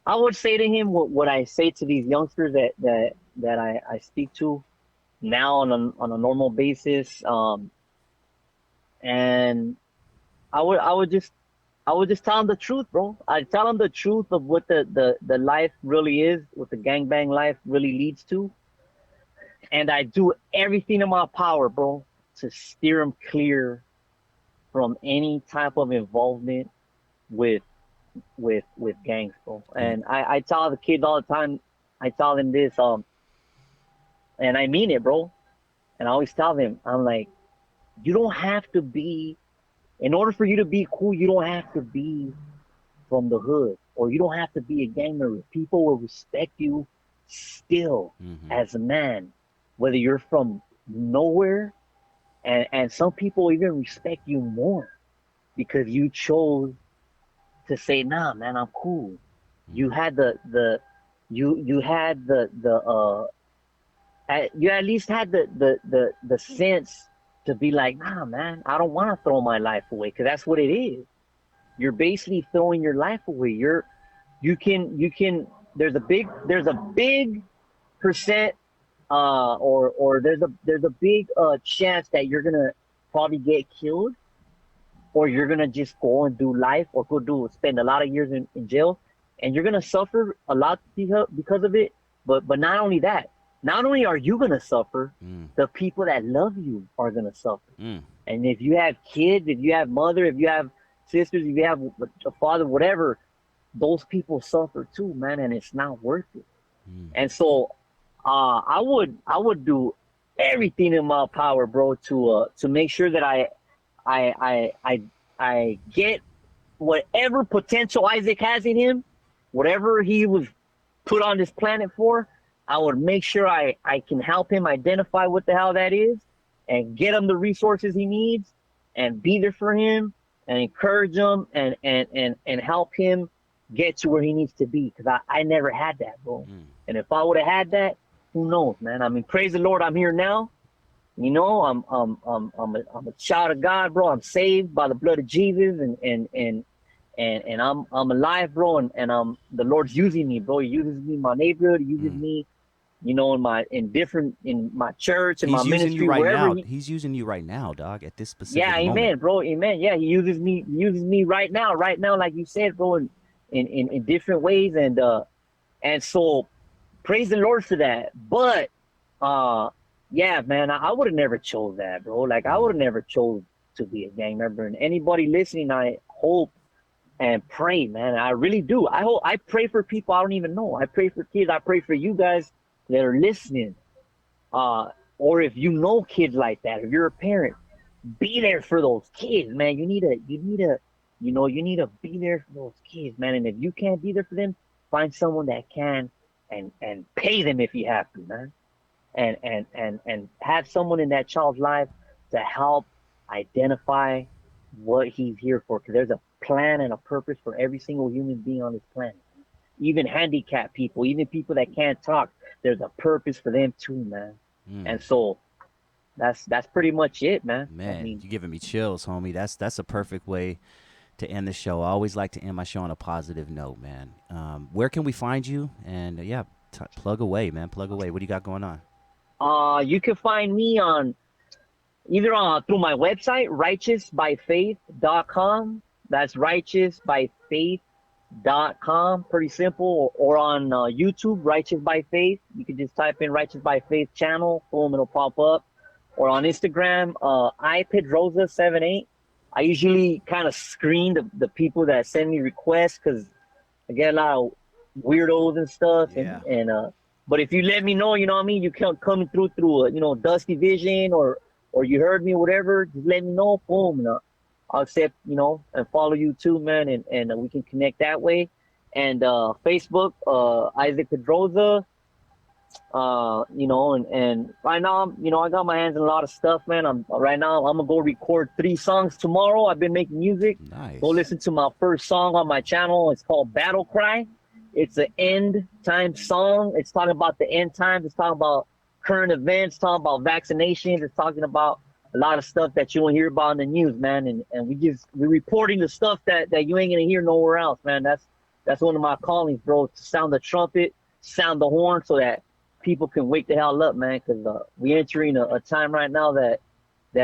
I would say to him what I say to these youngsters that I speak to now on a normal basis, and I would just tell them the truth, bro. I'd tell them the truth of what the life really is, what the gangbang life really leads to, and I do everything in my power, bro, to steer them clear from any type of involvement with gangs, bro. And I tell the kids all the time, I tell them this, and I mean it, bro. And I always tell them, I'm like, you don't have to be, in order for you to be cool, you don't have to be from the hood, or you don't have to be a gang member. People will respect you still as a man, whether you're from nowhere, and some people even respect you more because you chose to say, nah, man, I'm cool. You had you at least had the sense to be like, nah, man, I don't want to throw my life away, because that's what it is. You're basically throwing your life away. You can. There's a big percent, or there's a big chance that you're gonna probably get killed, or you're gonna just go and do life, or spend a lot of years in jail, and you're gonna suffer a lot because of it. But not only that, not only are you gonna suffer, the people that love you are gonna suffer. And if you have kids, if you have mother, if you have sisters, if you have a father, whatever, those people suffer too, man, and it's not worth it. And so, I would do everything in my power, bro, to make sure that I get whatever potential Isaac has in him, whatever he was put on this planet for. I would make sure I can help him identify what the hell that is, and get him the resources he needs, and be there for him, and encourage him, and help him get to where he needs to be. Because I never had that, bro. And if I would have had that, who knows, man? I mean, praise the Lord, I'm here now. You know, I'm a child of God, bro. I'm saved by the blood of Jesus, and I'm alive, bro. And the Lord's using me, bro. He uses me in my neighborhood. He uses me, you know, in my church, in my ministry, you right wherever. now. He's using you right now, dog. At this specific yeah, moment. amen, bro, amen. Yeah, he uses me right now, like you said, bro, in different ways, and so praise the Lord for that. But yeah, man, I would have never chose that, bro. Like, I would have never chose to be a gang member. And anybody listening, I hope and pray, man. I really do. I pray for people I don't even know. I pray for kids. I pray for you guys that are listening. Or if you know kids like that, if you're a parent, be there for those kids, man. You need to be there for those kids, man. And if you can't be there for them, find someone that can, and pay them if you have to, man. And have someone in that child's life to help identify what he's here for, because there's a plan and a purpose for every single human being on this planet. Even handicapped people, even people that can't talk, there's a purpose for them too, man. And so that's pretty much it, man. Man, I mean, you're giving me chills, homie. That's a perfect way to end the show. I always like to end my show on a positive note, man. Where can we find you? And yeah, plug away, man. Plug away. What do you got going on? you can find me on either through my website, righteousbyfaith.com. That's righteousbyfaith.com. Pretty simple. Or on YouTube, Righteous by Faith. You can just type in Righteous by Faith channel. Boom, it'll pop up. Or on Instagram, iPedrosa78. I usually kind of screen the people that send me requests because I get a lot of weirdos and stuff. Yeah. And but if you let me know, you know what I mean, you come coming through Dusty Vision or you heard me, whatever, just let me know. Boom, I'll accept, and follow you too, man, and we can connect that way. And Facebook, Isaac Pedrosa. And right now, I got my hands in a lot of stuff, man. I'm gonna go record 3 songs tomorrow. I've been making music. Nice. Go listen to my first song on my channel. It's called Battle Cry. It's an end time song. It's talking about the end times. It's talking about current events, talking about vaccinations. It's talking about a lot of stuff that you don't hear about in the news, man. And we're reporting the stuff that you ain't gonna hear nowhere else, man. That's one of my callings, bro. To sound the trumpet, sound the horn, so that people can wake the hell up, man. Because we're entering a time right now that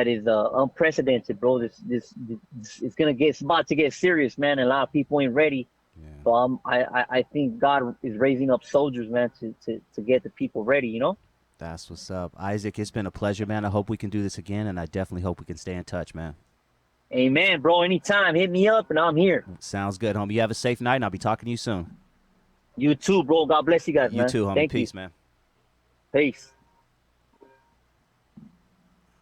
is unprecedented, bro. It's about to get serious, man. And a lot of people ain't ready. Yeah. So I think God is raising up soldiers, man, to get the people ready, That's what's up. Isaac, it's been a pleasure, man. I hope we can do this again, and I definitely hope we can stay in touch, man. Amen, bro. Anytime, hit me up, and I'm here. Sounds good, homie. You have a safe night, and I'll be talking to you soon. You too, bro. God bless you guys, man. You too, homie. Thank Peace, you. man. Peace.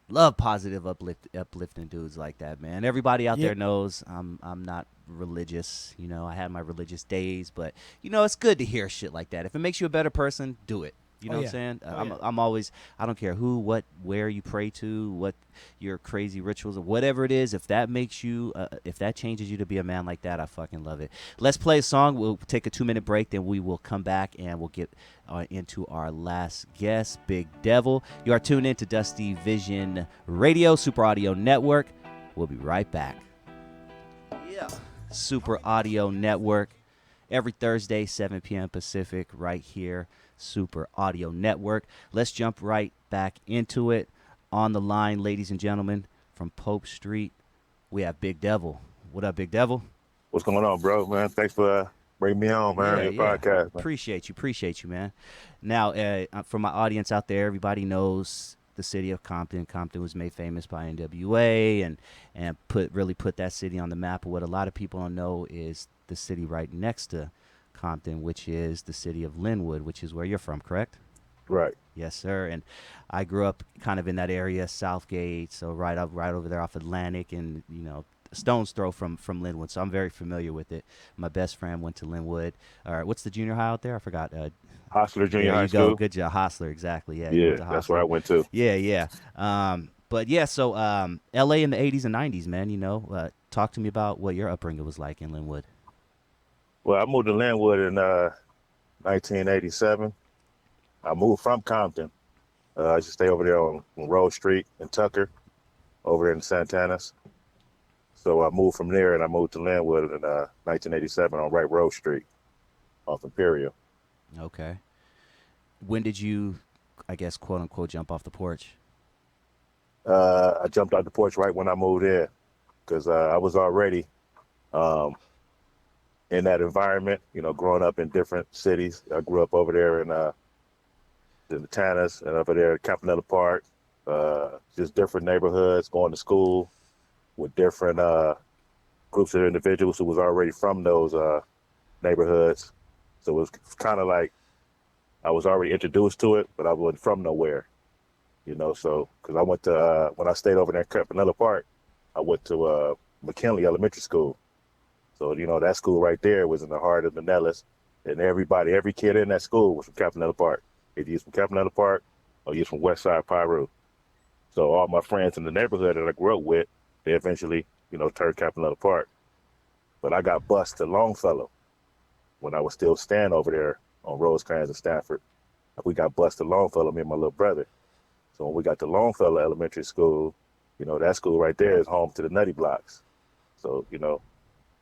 Love positive, uplifting dudes like that, man. Everybody out Yeah. there knows I'm not religious. I had my religious days, but it's good to hear shit like that. If it makes you a better person, do it. You know Oh, what yeah. I'm saying? Oh, yeah. I'm always, I don't care who, what, where you pray to, what your crazy rituals or whatever it is. If that makes you, if that changes you to be a man like that, I fucking love it. Let's play a song. We'll take a 2-minute break. Then we will come back and we'll get into our last guest, Big Devil. You are tuned in to Dusty Vision Radio, Super Audio Network. We'll be right back. Yeah. Super Audio Network. Every Thursday, 7 p.m. Pacific, right here. Super Audio Network. Let's jump right back into it. On the line, ladies and gentlemen, from Pope Street, we have Big Devil. What up, Big Devil? What's going on, bro, man? Thanks for bringing me on, man. Your podcast, man. Appreciate you, man. Now, for my audience out there, everybody knows the city of Compton. Compton was made famous by NWA and really put that city on the map. But what a lot of people don't know is the city right next to Compton, which is the city of Linwood, which is where you're from, correct? Right. Yes, sir. And I grew up kind of in that area, Southgate, so right over there off Atlantic, and a stone's throw from Linwood. So I'm very familiar with it. My best friend went to Linwood. All right, what's the junior high out there? I forgot. Hostler Junior there High you go. School. Good job, Hostler. Exactly. Yeah. you Yeah, went to that's where I Hostler. went to. Yeah. But yeah, so L.A. in the 80s and 90s, man. Talk to me about what your upbringing was like in Linwood. Well, I moved to Linwood in 1987. I moved from Compton. I used to stay over there on Rose Street in Tucker, over there in Santanas. So I moved from there and I moved to Linwood in 1987 on Right Rose Street off Imperial. Okay. When did you, I guess, quote unquote, jump off the porch? I jumped out the porch right when I moved in because I was already in that environment, growing up in different cities. I grew up over there in the Tannas and over there at Campanella Park, just different neighborhoods, going to school with different groups of individuals who was already from those neighborhoods. So it was kind of like I was already introduced to it, but I wasn't from nowhere, so because I went to, when I stayed over there in Campanella Park, I went to McKinley Elementary School. So, that school right there was in the heart of Pinellas, and every kid in that school was from Campanella Park. Either he's from Campanella Park or he's from West Side Piru. So all my friends in the neighborhood that I grew up with, they eventually, turned Campanella Park. But I got bused to Longfellow when I was still staying over there on Rosecrans and Stanford. We got bused to Longfellow, me and my little brother. So when we got to Longfellow Elementary School, you know, that school right there is home to the Nutty Blocks. So, you know,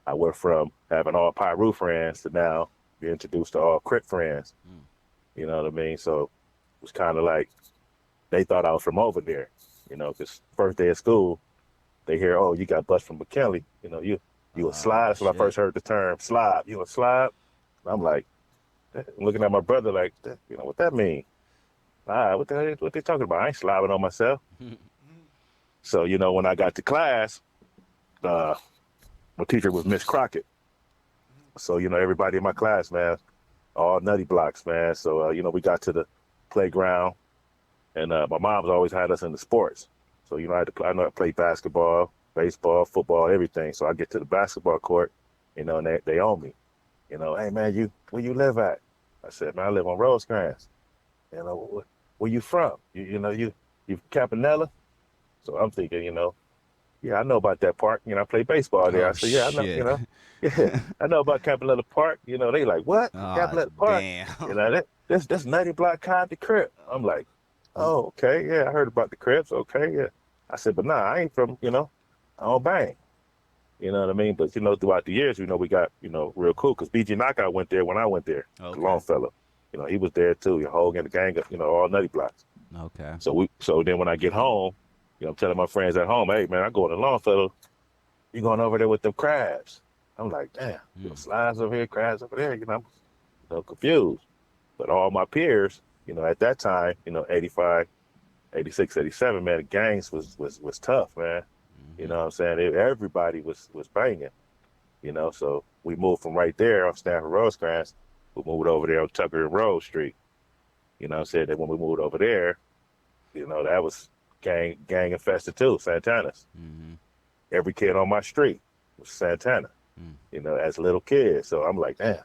I went from having all Pyru friends to now be introduced to all Crip friends. Mm. You know what I mean? So it was kind of like they thought I was from over there, you know, because first day of school, they hear, oh, you got bus from McKinley. You know, you a slob. That's when I Shit. first heard the term slob. You a slob? I'm like, I'm looking at my brother like, you know, what that mean? What the hell, what they talking about? I ain't slobbing on myself. So, you know, when I got to class, my teacher was Miss Crockett. So, you know, everybody in my class, man, all Nutty Blocks, man. So, you know, we got to the playground, and my mom's always had us in the sports. So, you know, I know I play basketball, baseball, football, everything. So I get to the basketball court, you know, and they own me. You know, hey, man, where you live at? I said, man, I live on Rosecrans. You know, where you from? You Campanella? So I'm thinking, you know, yeah, I know about that park. You know, I play baseball there. Oh, I said, yeah, I know, shit. you know, yeah, I know about Campanella Park. You know, they like, what? Campanella Park? Damn. You know, that's Nutty Block County Crip. I'm like, oh, okay, yeah, I heard about the Crips. Okay, yeah. I said, but nah, I ain't from, you know, I don't bang. You know what I mean? But, you know, throughout the years, you know, we got, you know, real cool because BG Knockout went there when I went there, Okay. Longfellow. You know, he was there too. Your whole gang, the gang, you know, all Nutty Blocks. Okay. So then when I get home, you know, I'm telling my friends at home, hey, man, I go to Longfellow. You going over there with them crabs? I'm like, damn, you know, slides over here, crabs over there. You know, I'm confused. But all my peers, you know, at that time, you know, 85, 86, 87, man, the gangs was tough, man. You know what I'm saying? Everybody was banging, you know. So we moved from right there on Stanford Rosecrans, we moved over there on Tucker and Rose Street. You know what I'm saying? That when we moved over there, you know, that was gang infested too, Santana's. Mm-hmm. Every kid on my street was Santana, you know, as little kids. So I'm like, damn,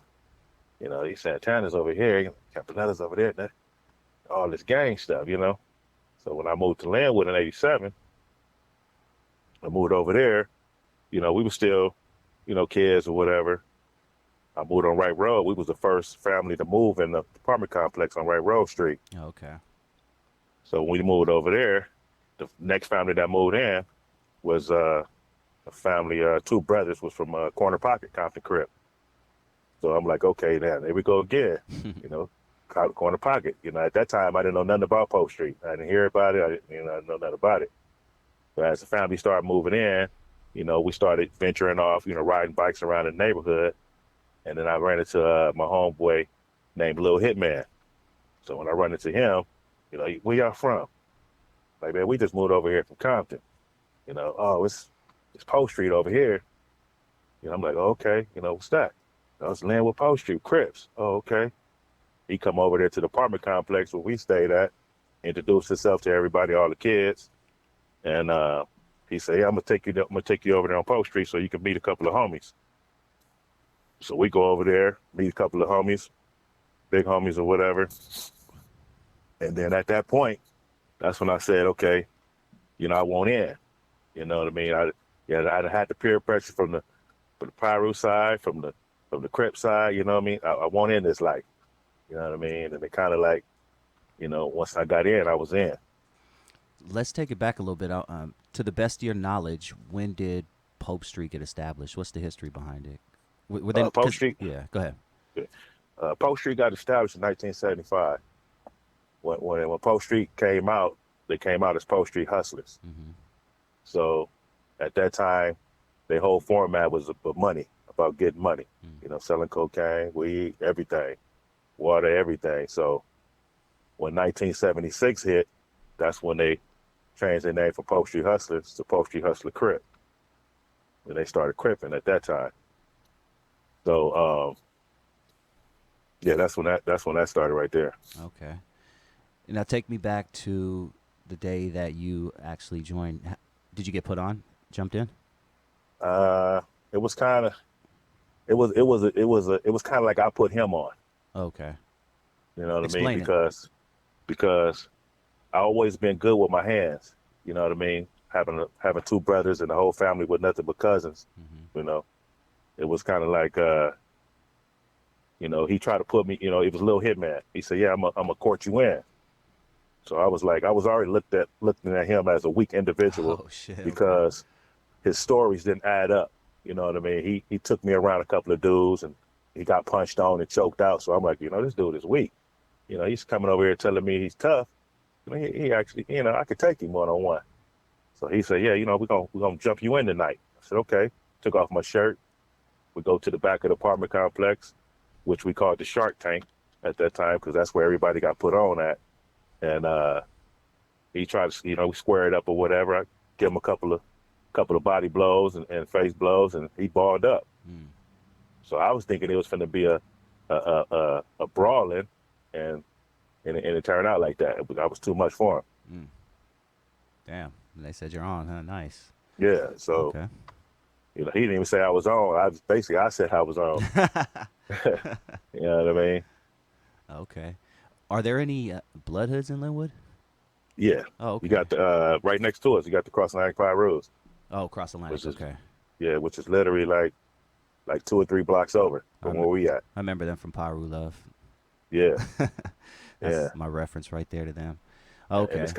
you know, these Santanas over here, you know, Campanella's over there, all this gang stuff, you know. So when I moved to Landwood in 87, I moved over there, you know, we were still, you know, kids or whatever. I moved on Wright Road. We was the first family to move in the apartment complex on Wright Road Street. Okay. So when we moved over there, the next family that moved in was a family, two brothers was from Corner Pocket, Compton Crip. So I'm like, okay, now there we go again, you know, Corner Pocket. You know, at that time, I didn't know nothing about Pope Street. I didn't hear about it. I didn't know nothing about it. But as the family started moving in, you know, we started venturing off, you know, riding bikes around the neighborhood. And then I ran into my homeboy named Lil Hitman. So when I run into him, you know, where y'all from? Like, man, we just moved over here from Compton. You know, oh, it's Post Street over here. You know, I'm like, oh, okay, you know, what's that? I was Landwood Post Street, Crips. Oh, okay. He come over there to the apartment complex where we stayed at, introduced himself to everybody, all the kids. And he said, yeah, I'm gonna take you over there on Post Street so you can meet a couple of homies. So we go over there, meet a couple of homies, big homies or whatever. And then at that point, that's when I said, okay, you know, I want in. You know what I mean? I had the peer pressure from the Pyru side, from the Crip side. You know what I mean? I want in this life. You know what I mean? And it kind of like, you know, once I got in, I was in. Let's take it back a little bit. To the best of your knowledge, when did Pope Street get established? What's the history behind it? Pope Street? Yeah, go ahead. Pope Street got established in 1975. When Pope Street came out, they came out as Pope Street Hustlers. Mm-hmm. So at that time, their whole format was about money, about getting money. You know, selling cocaine, weed, everything, water, everything. So when 1976 hit, that's when they changed their name from Pope Street Hustlers to Pope Street Hustler Crip. And they started cripping at that time. So yeah, that's when that started right there. Okay. Now take me back to the day that you actually joined. Did you get put on? Jumped in? It was kind of like I put him on. Okay. You know what Explain I mean? it. Because I always been good with my hands. You know what I mean? Having two brothers and the whole family with nothing but cousins. Mm-hmm. You know, it was kind of like you know, he tried to put me. You know, it was Lil Hitman. He said, "Yeah, I'm a court you in." So I was like, I was already looking at him as a weak individual Oh shit. Okay. because his stories didn't add up. You know what I mean? He took me around a couple of dudes and he got punched on and choked out. So I'm like, this dude is weak. He's coming over here telling me he's tough. He actually, I could take him one on one. So he said, yeah, we're gonna jump you in tonight. I said, okay. Took off my shirt. We go to the back of the apartment complex, which we called the Shark Tank at that time because that's where everybody got put on at. And he tried to, we square it up or whatever. I give him a couple of body blows and face blows, and he balled up. Mm. So I was thinking it was going to be a brawling, and it turned out like that. I was too much for him. Mm. Damn. They said you're on, huh? Nice. Yeah. So Okay. he didn't even say I was on. I said I was on. You know what I mean? Okay. Are there any blood hoods in Linwood? Yeah. Oh, okay. You got the right next to us. You got the Cross Atlantic Pirates. Oh, Cross Atlantic. Which is- Okay. Yeah, which is literally like 2 or 3 blocks over from where we at. I remember them from Paru Love. Yeah. That's Yeah. my reference right there to them. And Okay. it's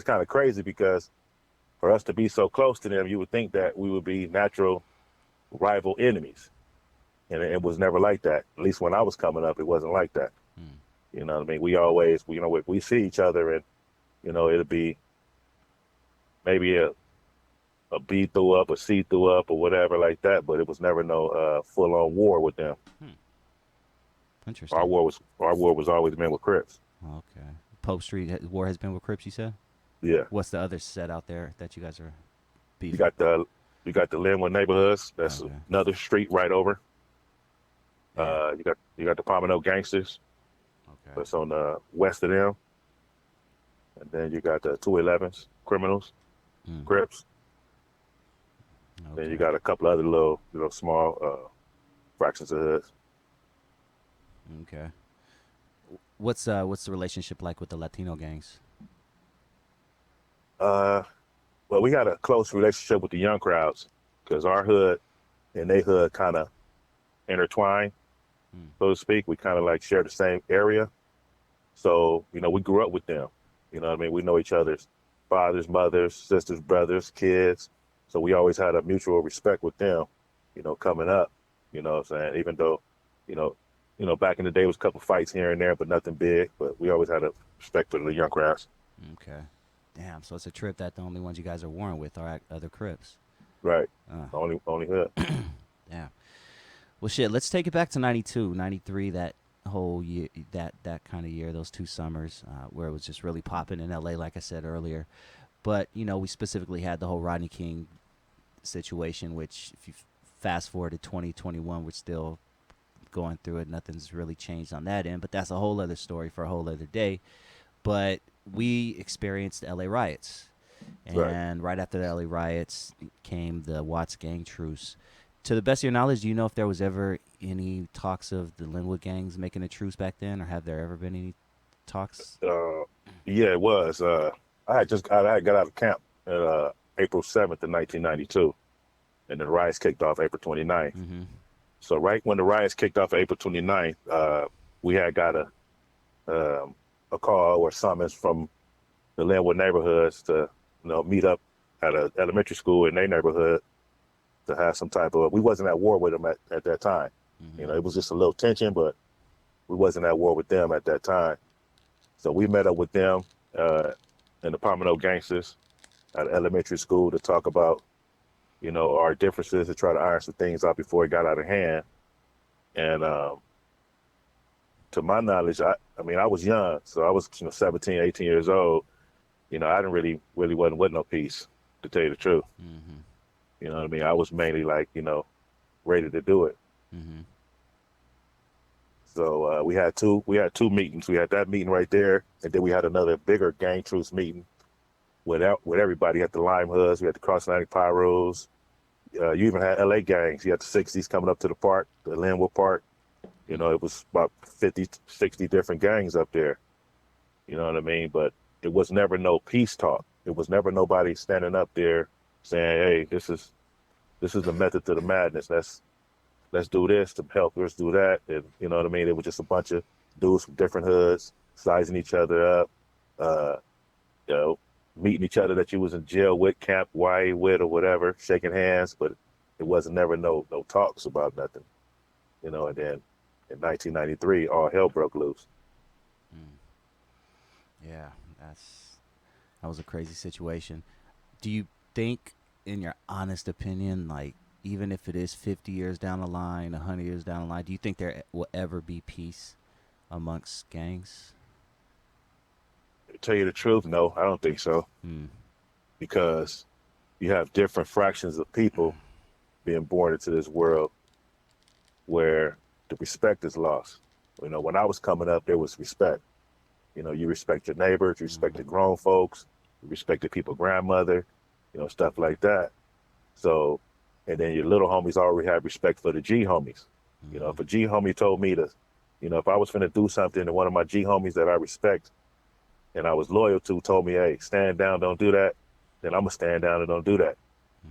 kind of crazy because for us to be so close to them, you would think that we would be natural rival enemies, and it was never like that. At least when I was coming up, it wasn't like that. Hmm. You know what I mean? We always, we see each other, and it'll be maybe a B through up, a C through up, or whatever like that. But it was never no full on war with them. Interesting. Our war was always been with Crips. Okay. Pope Street war has been with Crips, you said? Yeah. What's the other set out there that you guys are beefing? You got the Linwood neighborhoods. That's Okay. another street right over. Yeah. You got the Pomino Gangsters. Okay. That's on the west of them. And then you got the 211s, Criminals, Mm. Crips. Okay. Then you got a couple other little small fractions of hoods. Okay. What's the relationship like with the Latino gangs? Well, we got a close relationship with the young crowds because our hood and they hood kind of intertwine, so to speak. We kind of like share the same area. So, we grew up with them. You know what I mean? We know each other's fathers, mothers, sisters, brothers, kids. So we always had a mutual respect with them, coming up, you know what I'm saying? Even though, back in the day, it was a couple fights here and there, but nothing big. But we always had a respect for the young crowds. Okay. Damn. So it's a trip that the only ones you guys are warring with are other Crips. Right. Uh, Only hood. yeah. Well, shit. Let's take it back to 92, 93. That whole year, that kind of year, those 2 summers, where it was just really popping in LA, like I said earlier. But we specifically had the whole Rodney King situation, which if you fast forward to 2021, we're still going through it. Nothing's really changed on that end, but that's a whole other story for a whole other day. But we experienced LA riots, and right after the LA riots came the Watts gang truce. To the best of your knowledge, do you know if there was ever any talks of the Linwood gangs making a truce back then, or have there ever been any talks? Yeah, it was. I had got out of camp April 7th of 1992, and the riots kicked off April 29th. Mm-hmm. So right when the riots kicked off April 29th, we had got a call or summons from the Linwood neighborhoods to meet up at an elementary school in their neighborhood to have some type of. We wasn't at war with them at that time. Mm-hmm. It was just a little tension, but we wasn't at war with them at that time. So we met up with them and the Pomino Gangsters at elementary school to talk about, our differences, to try to iron some things out before it got out of hand. And to my knowledge, I was young, so I was 17, 18 years old. I didn't really wasn't with no peace, to tell you the truth. Mm-hmm. You know what I mean? I was mainly like, ready to do it. Mm-hmm. So we had two meetings. We had that meeting right there, and then we had another bigger gang truce meeting with everybody. You had the Lime Hoods, we had the Cross Atlantic Pyros. You even had LA gangs. You had the 60s coming up to the park, the Linwood Park. It was about 50, 60 different gangs up there. You know what I mean? But it was never no peace talk. It was never nobody standing up there saying, "Hey, this is the method to the madness. Let's do this to help us do that." And you know what I mean? It was just a bunch of dudes from different hoods sizing each other up, Uh, you know, meeting each other that you was in jail with, camp YA with, or whatever, shaking hands, but it wasn't never no talks about nothing, you know. And then in 1993, all hell broke loose. Yeah, that was a crazy situation. Do you think, in your honest opinion, like even if it is 50 years down the line, 100 years down the line, do you think there will ever be peace amongst gangs? To tell you the truth, no, I don't think so, Hmm. because you have different fractions of people being born into this world where the respect is lost. You know, when I was coming up, there was respect. You know, you respect your neighbors, you respect the grown folks, you respect the people grandmother, you know, stuff like that. So, and then your little homies already have respect for the G homies. You know, if a G homie told me to, you know, if I was finna do something and one of my G homies that I respect and I was loyal to told me, hey, stand down, don't do that, then I'm gonna stand down and don't do that.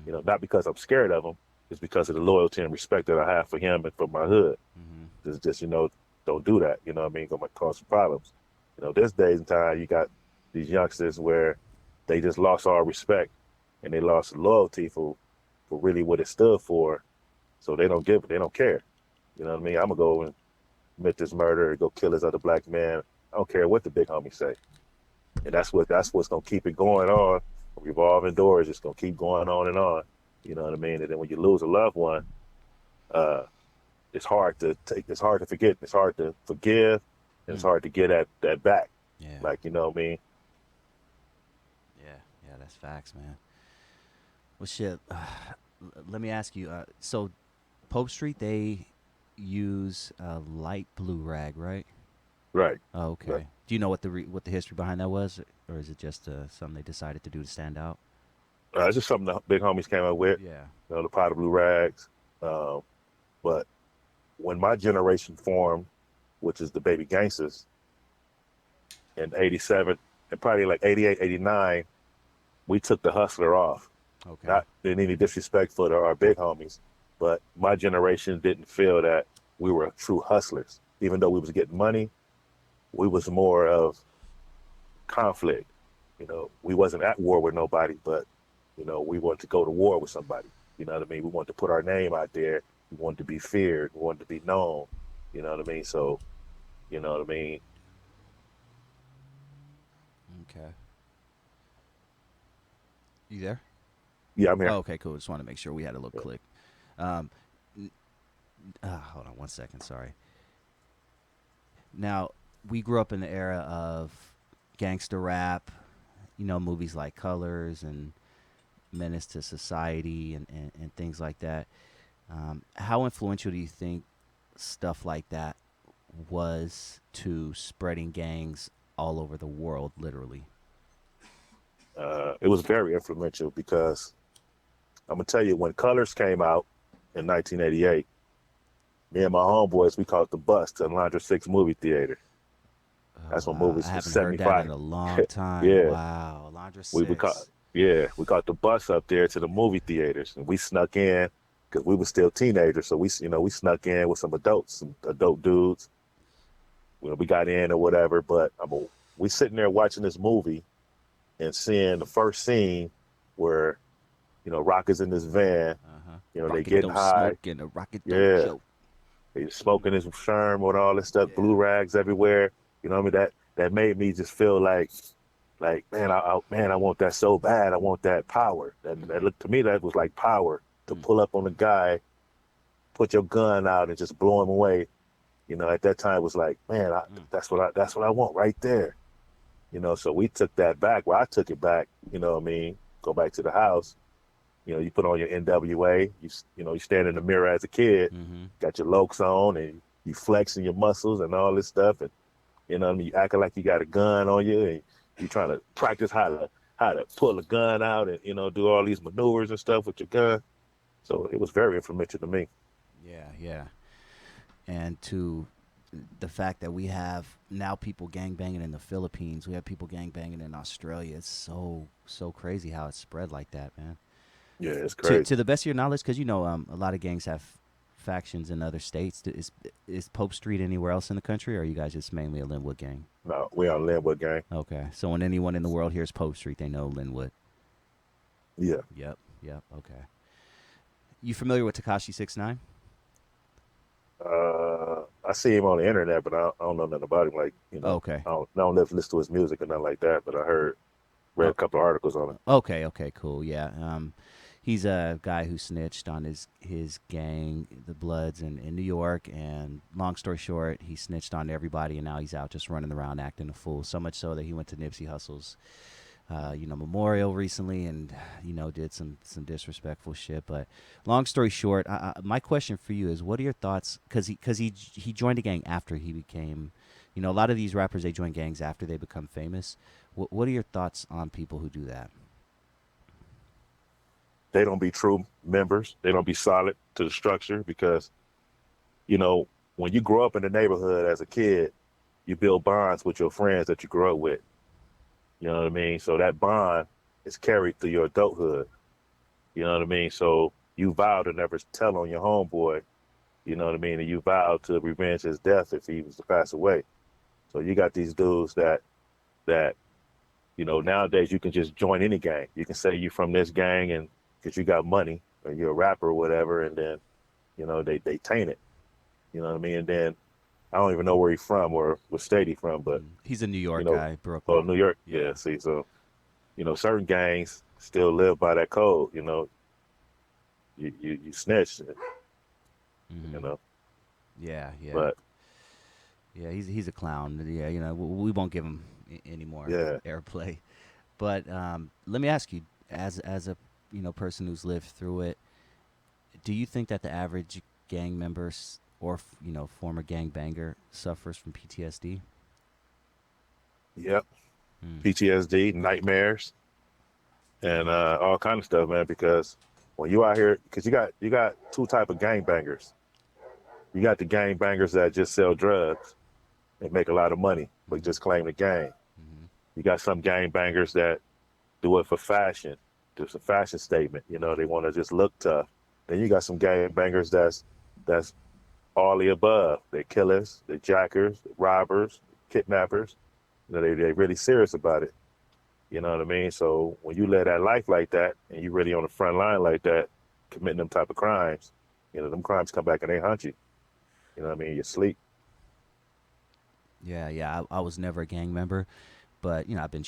You know, not because I'm scared of him, it's because of the loyalty and respect that I have for him and for my hood. Just you know, don't do that. You know what I mean? Gonna cause some problems. You know, this days and time, you got these youngsters where they just lost all respect and they lost loyalty for really what it stood for. So they don't give, they don't care. You know what I mean? I'm gonna go and commit this murder, go kill this other black man. I don't care what the big homie say. And that's what's gonna keep it going on. Revolving doors just gonna keep going on and on. You know what I mean? And then when you lose a loved one, uh, it's hard to take. It's hard to forget. It's hard to forgive, and it's hard to get that back. Yeah. Like, you know what I mean? Yeah, that's facts, man. Well, shit. Let me ask you. So, Pope Street, they use a light blue rag, right? Right. Oh, okay. Right. Do you know what the history behind that was, or is it just something they decided to do to stand out? It's just something the big homies came up with. Yeah. You know, the pot of blue rags. But when my generation formed, which is the baby gangsters, in '87 and probably like '88, '89, we took the hustler off. Okay. Not in any disrespect for our big homies, but my generation didn't feel that we were true hustlers. Even though we was getting money, we was more of conflict. You know, we wasn't at war with nobody, but you know, we wanted to go to war with somebody. You know what I mean? We wanted to put our name out there. We wanted to be feared. We wanted to be known. You know what I mean? So, you know what I mean? Okay. You there? Yeah, I'm here. Oh, okay, cool. Just want to make sure we had a little click. Hold on one second. Sorry. Now, we grew up in the era of gangster rap, you know, movies like Colors and Menace to Society and things like that. How influential do you think stuff like that was to spreading gangs all over the world, literally? It was very influential because I'm gonna tell you, when Colors came out in 1988, me and my homeboys, we caught the bus to Alondra 6 movie theater. That's when movies I was haven't heard that 75. in a long time. Yeah. Wow, Alondra We caught, 6. we caught the bus up there to the movie theaters, and we snuck in because we were still teenagers. So we snuck in with some adults, some adult dudes. We got in or whatever, but we sitting there watching this movie and seeing the first scene where, you know, Rock is in this van. Uh-huh. You know, they Rocket getting don't high. smoke in the rocket Yeah. don't choke. They smoking his sherm with all this stuff, Yeah. blue rags everywhere. You know what I mean? That made me just feel like man, I want that so bad. I want that power. That looked to me, that was like power to pull up on a guy, put your gun out, and just blow him away. You know, at that time it was like, man, that's what I want right there. You know, so we took that back. Well, I took it back. You know what I mean? Go back to the house. You know, you put on your NWA. You know, you stand in the mirror as a kid, got your lokes on, and you flexing your muscles and all this stuff, and you know what I mean? You acting like you got a gun on you, and you trying to practice how to pull a gun out and, you know, do all these maneuvers and stuff with your gun. So it was very influential to me. Yeah. And to the fact that we have now people gangbanging in the Philippines, we have people gangbanging in Australia. It's so crazy how it's spread like that, man. Yeah, it's crazy. To the best of your knowledge, because you know a lot of gangs have factions in other states. Is Pope Street anywhere else in the country, or are you guys just mainly a Linwood gang? No, we on Linwood gang. Okay, so when anyone in the world hears Pope Street, they know Linwood. Yeah. Yep. Okay. You familiar with Takashi 69? I see him on the internet, but I don't know nothing about him. Like, Okay. I don't listen to his music or nothing like that. But I read a couple of articles on it. Okay, cool. Yeah. He's a guy who snitched on his gang, the Bloods in New York, and long story short, he snitched on everybody, and now he's out just running around acting a fool. So much so that he went to Nipsey Hussle's memorial recently, and did some disrespectful shit. But long story short, my question for you is, what are your thoughts? Because he joined a gang after he became, a lot of these rappers, they join gangs after they become famous. What are your thoughts on people who do that? They don't be true members. They don't be solid to the structure because, when you grow up in the neighborhood as a kid, you build bonds with your friends that you grow up with. You know what I mean? So that bond is carried through your adulthood. You know what I mean? So you vow to never tell on your homeboy. You know what I mean? And you vow to revenge his death if he was to pass away. So you got these dudes that nowadays you can just join any gang. You can say you from this gang and because you got money or you're a rapper or whatever, and then, they taint it. You know what I mean? And then I don't even know where he's from or what state he's from, but He's a New York guy, oh, Brooklyn. New York. Yeah. Yeah. See, so, certain gangs still live by that code. You snitch. Mhm. Yeah. But Yeah, he's a clown. Yeah, we won't give him any more Yeah. airplay. But let me ask you, as a person who's lived through it, do you think that the average gang members or former gang banger suffers from PTSD? yep, Hmm. PTSD, nightmares, and all kind of stuff, man. Because when you out here, because you got two type of gang bangers. You got the gang bangers that just sell drugs and make a lot of money, but just claim the gang. Mhm. You got some gang bangers that do it for fashion. Just a fashion statement. They want to just look tough. Then you got some gang bangers that's all the above. They're killers, they're jackers, they're robbers, kidnappers. They really serious about it. You know what I mean? So when you live that life like that and you really on the front line like that, committing them type of crimes, them crimes come back and they hunt you. You know what I mean? You sleep. Yeah. I was never a gang member, but I've been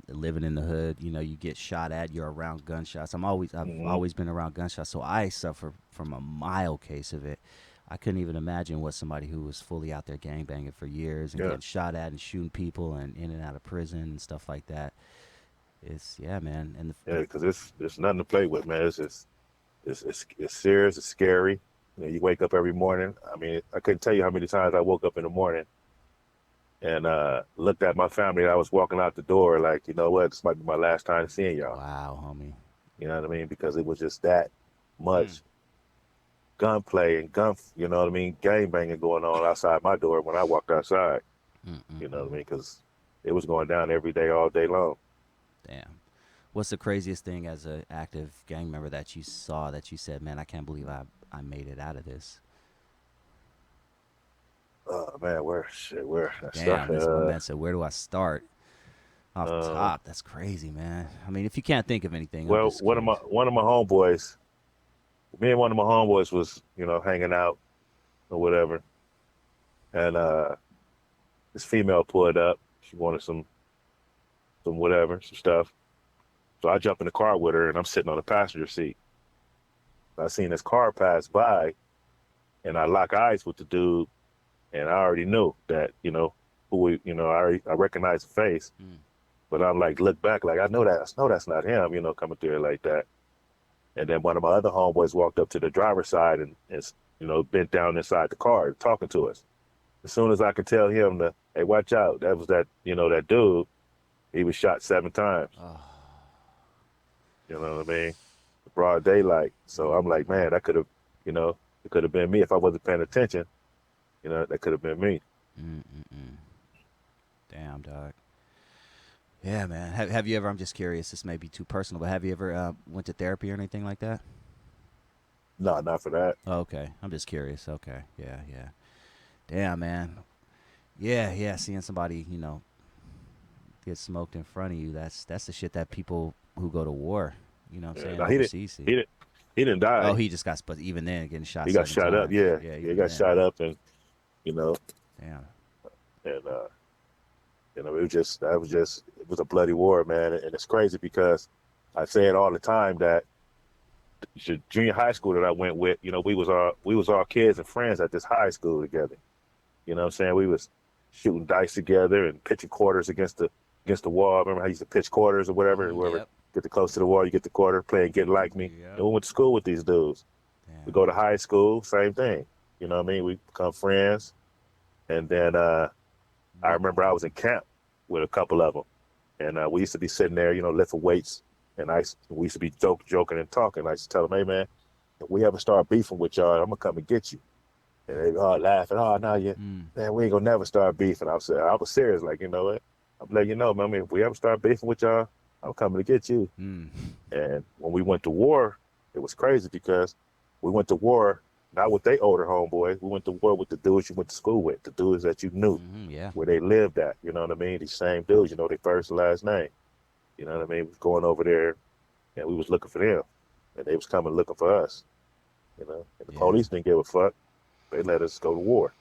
living in the hood. You get shot at, you're around gunshots. I've Mhm. always been around gunshots, so I suffer from a mild case of it. I couldn't even imagine what somebody who was fully out there gangbanging for years and Yeah. getting shot at and shooting people and in and out of prison and stuff like that. It's yeah, man. And Yeah, because it's nothing to play with, man. It's just it's serious. It's scary. You wake up every morning. I mean, I couldn't tell you how many times I woke up in the morning and looked at my family. And I was walking out the door, like, you know what, this might be my last time seeing y'all. wow, homie. You know what I mean? Because it was just that much Mm. gunplay and gang banging going on outside my door when I walked outside. You know what I mean? Because it was going down every day, all day long. Damn. What's the craziest thing as an active gang member that you saw that you said, man, I can't believe I made it out of this? Oh man, where Damn, this one man said, where do I start? Off the uh, top, that's crazy, man. I mean, if you can't think of anything, I'm well, just one of curious. my homeboys, me and one of my homeboys was hanging out or whatever, and this female pulled up. She wanted some whatever, some stuff. So I jump in the car with her, and I'm sitting on the passenger seat. I seen this car pass by, and I lock eyes with the dude, and I already knew that who I recognized the face, Mm. but I'm like look back like I know that's not him, coming through like that. And then one of my other homeboys walked up to the driver's side and bent down inside the car talking to us. As soon as I could tell him to, hey, watch out, that was that dude. He was shot 7 times. Oh, You know what I mean? Broad daylight. So I'm like, man, that could have, it could have been me if I wasn't paying attention. That could have been me. mm. Damn, dog. Yeah, man. Have you ever? I'm just curious. This may be too personal, but have you ever went to therapy or anything like that? No, not for that. Oh, okay, I'm just curious. Okay, yeah, yeah. Damn, man. Yeah, yeah. Seeing somebody, get smoked in front of you. That's the shit that people who go to war, Yeah, saying no, overseas see. he didn't Oh, die. he just got, but even then, getting shot He got 7 times. shot up. Yeah, Yeah, yeah, he even got then. shot up, and you know, Damn. and it was just it was a bloody war, man. And it's crazy because I say it all the time that the junior high school that I went with, we was all kids and friends at this high school together. You know what I'm saying? We was shooting dice together and pitching quarters against the wall. Remember how you used to pitch quarters or whatever? Whoever Yep. get the close to the wall, you get the quarter, playing Get Like Me. Yep. And we went to school with these dudes. We Damn. go to high school, same thing. You know what I mean? We become friends. And then I remember I was in camp with a couple of them. And we used to be sitting there, lifting weights. And we used to be joking and talking. I used to tell them, hey, man, if we ever start beefing with y'all, I'm going to come and get you. And they all laughing. Oh, no, man, we ain't gonna never start beefing. I was serious, like, you know what? I'm letting you know, man. I mean, if we ever start beefing with y'all, I'm coming to get you. Mm. And when we went to war, it was crazy because we went to war not with they older homeboys. We went to war with the dudes you went to school with, the dudes that you knew, Yeah. where they lived at. You know what I mean? These same dudes, their first and last name. You know what I mean? We was going over there, and we was looking for them, and they was coming looking for us. And the Yeah. police didn't give a fuck. They let us go to war.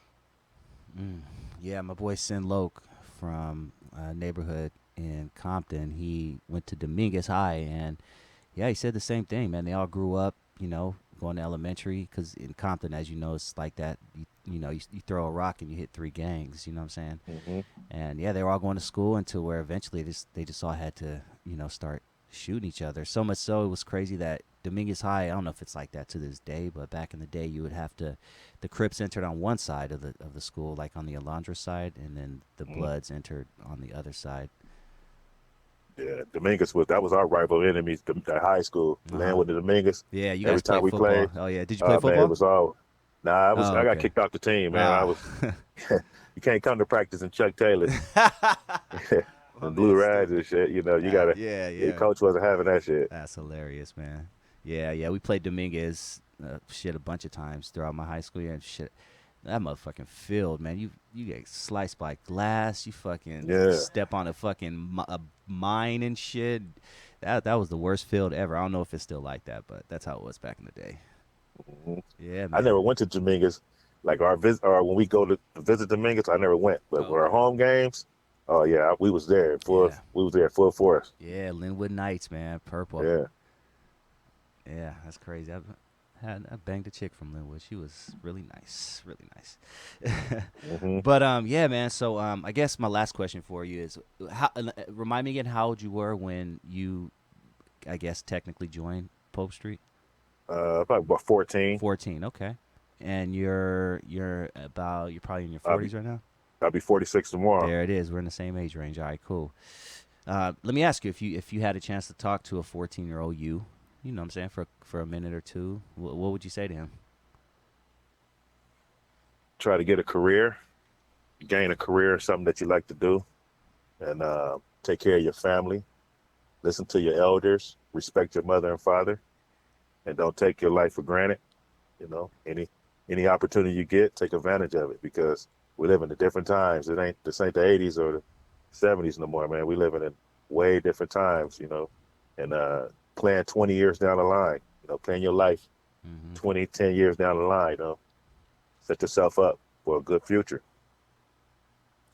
Yeah, my boy Sin Loke from a neighborhood in Compton, he went to Dominguez High, and yeah, he said the same thing, man. They all grew up, going to elementary, because in Compton, as you know, it's like that. You throw a rock and you hit 3 gangs. You know what I'm saying? Mm-hmm. And yeah, they were all going to school until where eventually they just all had to, start shooting each other. So much so it was crazy that Dominguez High, I don't know if it's like that to this day, but back in the day you would have to, the Crips entered on one side of the school, like on the Alondra side, and then the Bloods entered on the other side. Yeah, Dominguez that was our rival enemies. The high school, playing with the Dominguez. Yeah, you Every guys played time we football. played, Oh yeah, did you play football? man, it was all. Nah, I Oh, got okay. kicked off the team, man. I was. You can't come to practice in Chuck Taylor and blue rags and shit. You gotta. Yeah. Your coach wasn't having that shit. That's hilarious, man. Yeah. We played Dominguez shit a bunch of times throughout my high school year and shit. That motherfucking field, man. You get sliced by glass. You fucking step on a fucking a mine and shit. That was the worst field ever. I don't know if it's still like that, but that's how it was back in the day. Mm-hmm. Yeah, man. I never went to Dominguez. Like our visit, or when we go to visit Dominguez, I never went. But for our home games, oh yeah, we was there We was there full force. Yeah, Linwood Knights, man, purple. Yeah, that's crazy. I banged a chick from Linwood. She was really nice, really nice. Mm-hmm. But yeah, man. So I guess my last question for you is, remind me again how old you were when you, I guess, technically joined Pope Street. Probably about 14. 14, okay. And you're probably in your 40s right now. I'll be 46 tomorrow. There it is. We're in the same age range. All right, cool. Let me ask you, if you had a chance to talk to a 14-year-old you know what I'm saying, for a minute or two, what would you say to him? Try to get a career, gain a career, something that you like to do, and take care of your family. Listen to your elders, respect your mother and father, and don't take your life for granted. Any opportunity you get, take advantage of it, because we live in the different times. This ain't the 80s or the 70s no more, man. We living in way different times, and plan 20 years down the line, plan your life 10 years down the line, set yourself up for a good future.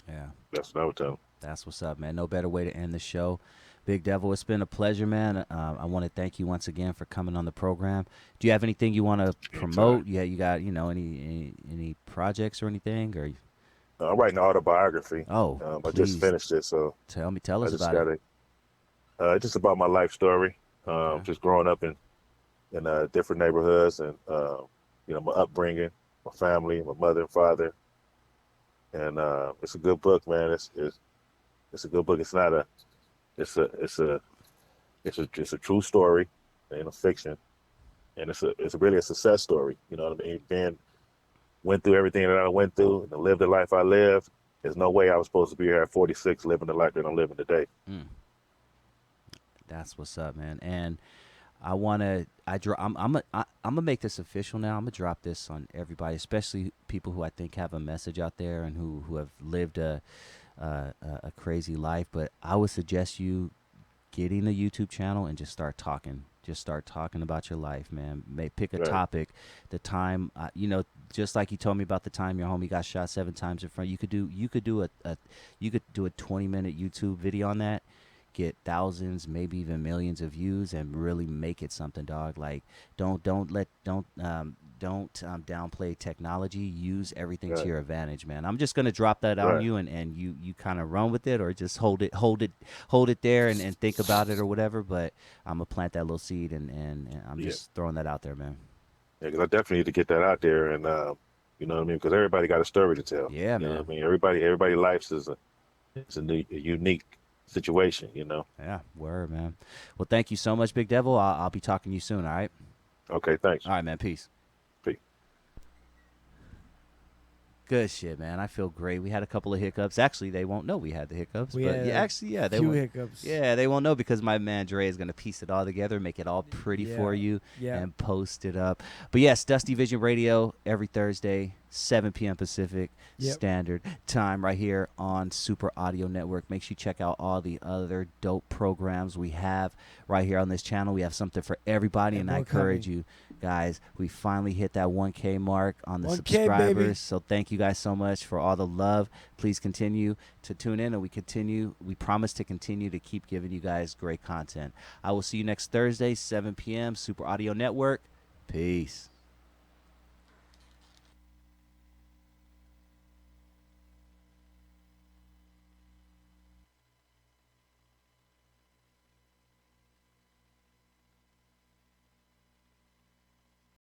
Yeah. That's what I would tell them. That's what's up, man. No better way to end the show. Big Devil, it's been a pleasure, man. I want to thank you once again for coming on the program. Do you have anything you want to promote? Yeah, you got any projects or anything? Or I'm writing an autobiography. Oh, I just finished it, so tell us about it. Just about my life story. Just growing up in different neighborhoods, and my upbringing, my family, my mother and father, and it's a good book, man. It's a good book. It's not a it's a true story, ain't a fiction, and it's really a success story. You know what I mean? Went through everything that I went through and lived the life I lived. There's no way I was supposed to be here at 46 living the life that I'm living today. That's what's up, man. And I want to. I'm gonna make this official now. I'm gonna drop this on everybody, especially people who I think have a message out there and who have lived a crazy life. But I would suggest you getting a YouTube channel and just start talking. Just start talking about your life, man. Pick a Right. topic. The time, just like you told me about the time your homie got shot 7 times in front. You could do a 20-minute YouTube video on that, get thousands, maybe even millions of views, and really make it something, dog. Like, don't downplay technology. Use everything to Right. your advantage, man. I'm just gonna drop that on Right. you, and you kind of run with it, or just hold it there and think about it or whatever. But I'm gonna plant that little seed, and I'm Yeah. just throwing that out there, man. Yeah, 'cause I definitely need to get that out there, and you know what I mean, because everybody got a story to tell. Yeah, You know man. what I mean, everybody life is a unique situation. You know. Yeah, word, man. Well, thank you so much, Big Devil. I'll be talking to you soon. All right. Okay, thanks. All right, man. Peace. Peace. Good shit, man. I feel great. We had a couple of hiccups. Actually, they won't know we had the hiccups. We But had yeah, a actually, yeah, they few won't. hiccups. Yeah, they won't know because my man Dre is gonna piece it all together, make it all pretty for Yeah. you, Yeah. and post it up. But yes, Dusty Vision Radio every Thursday, 7 p.m. Pacific Yep. Standard Time, right here on Super Audio Network. Make sure you check out all the other dope programs we have right here on this channel. We have something for everybody, and I more encourage coming. you guys. We finally hit that 1K mark on the 1K, baby. subscribers. So thank you guys so much for all the love. Please continue to tune in, and we promise to continue to keep giving you guys great content. I will see you next Thursday, 7 p.m. Super Audio Network. Peace.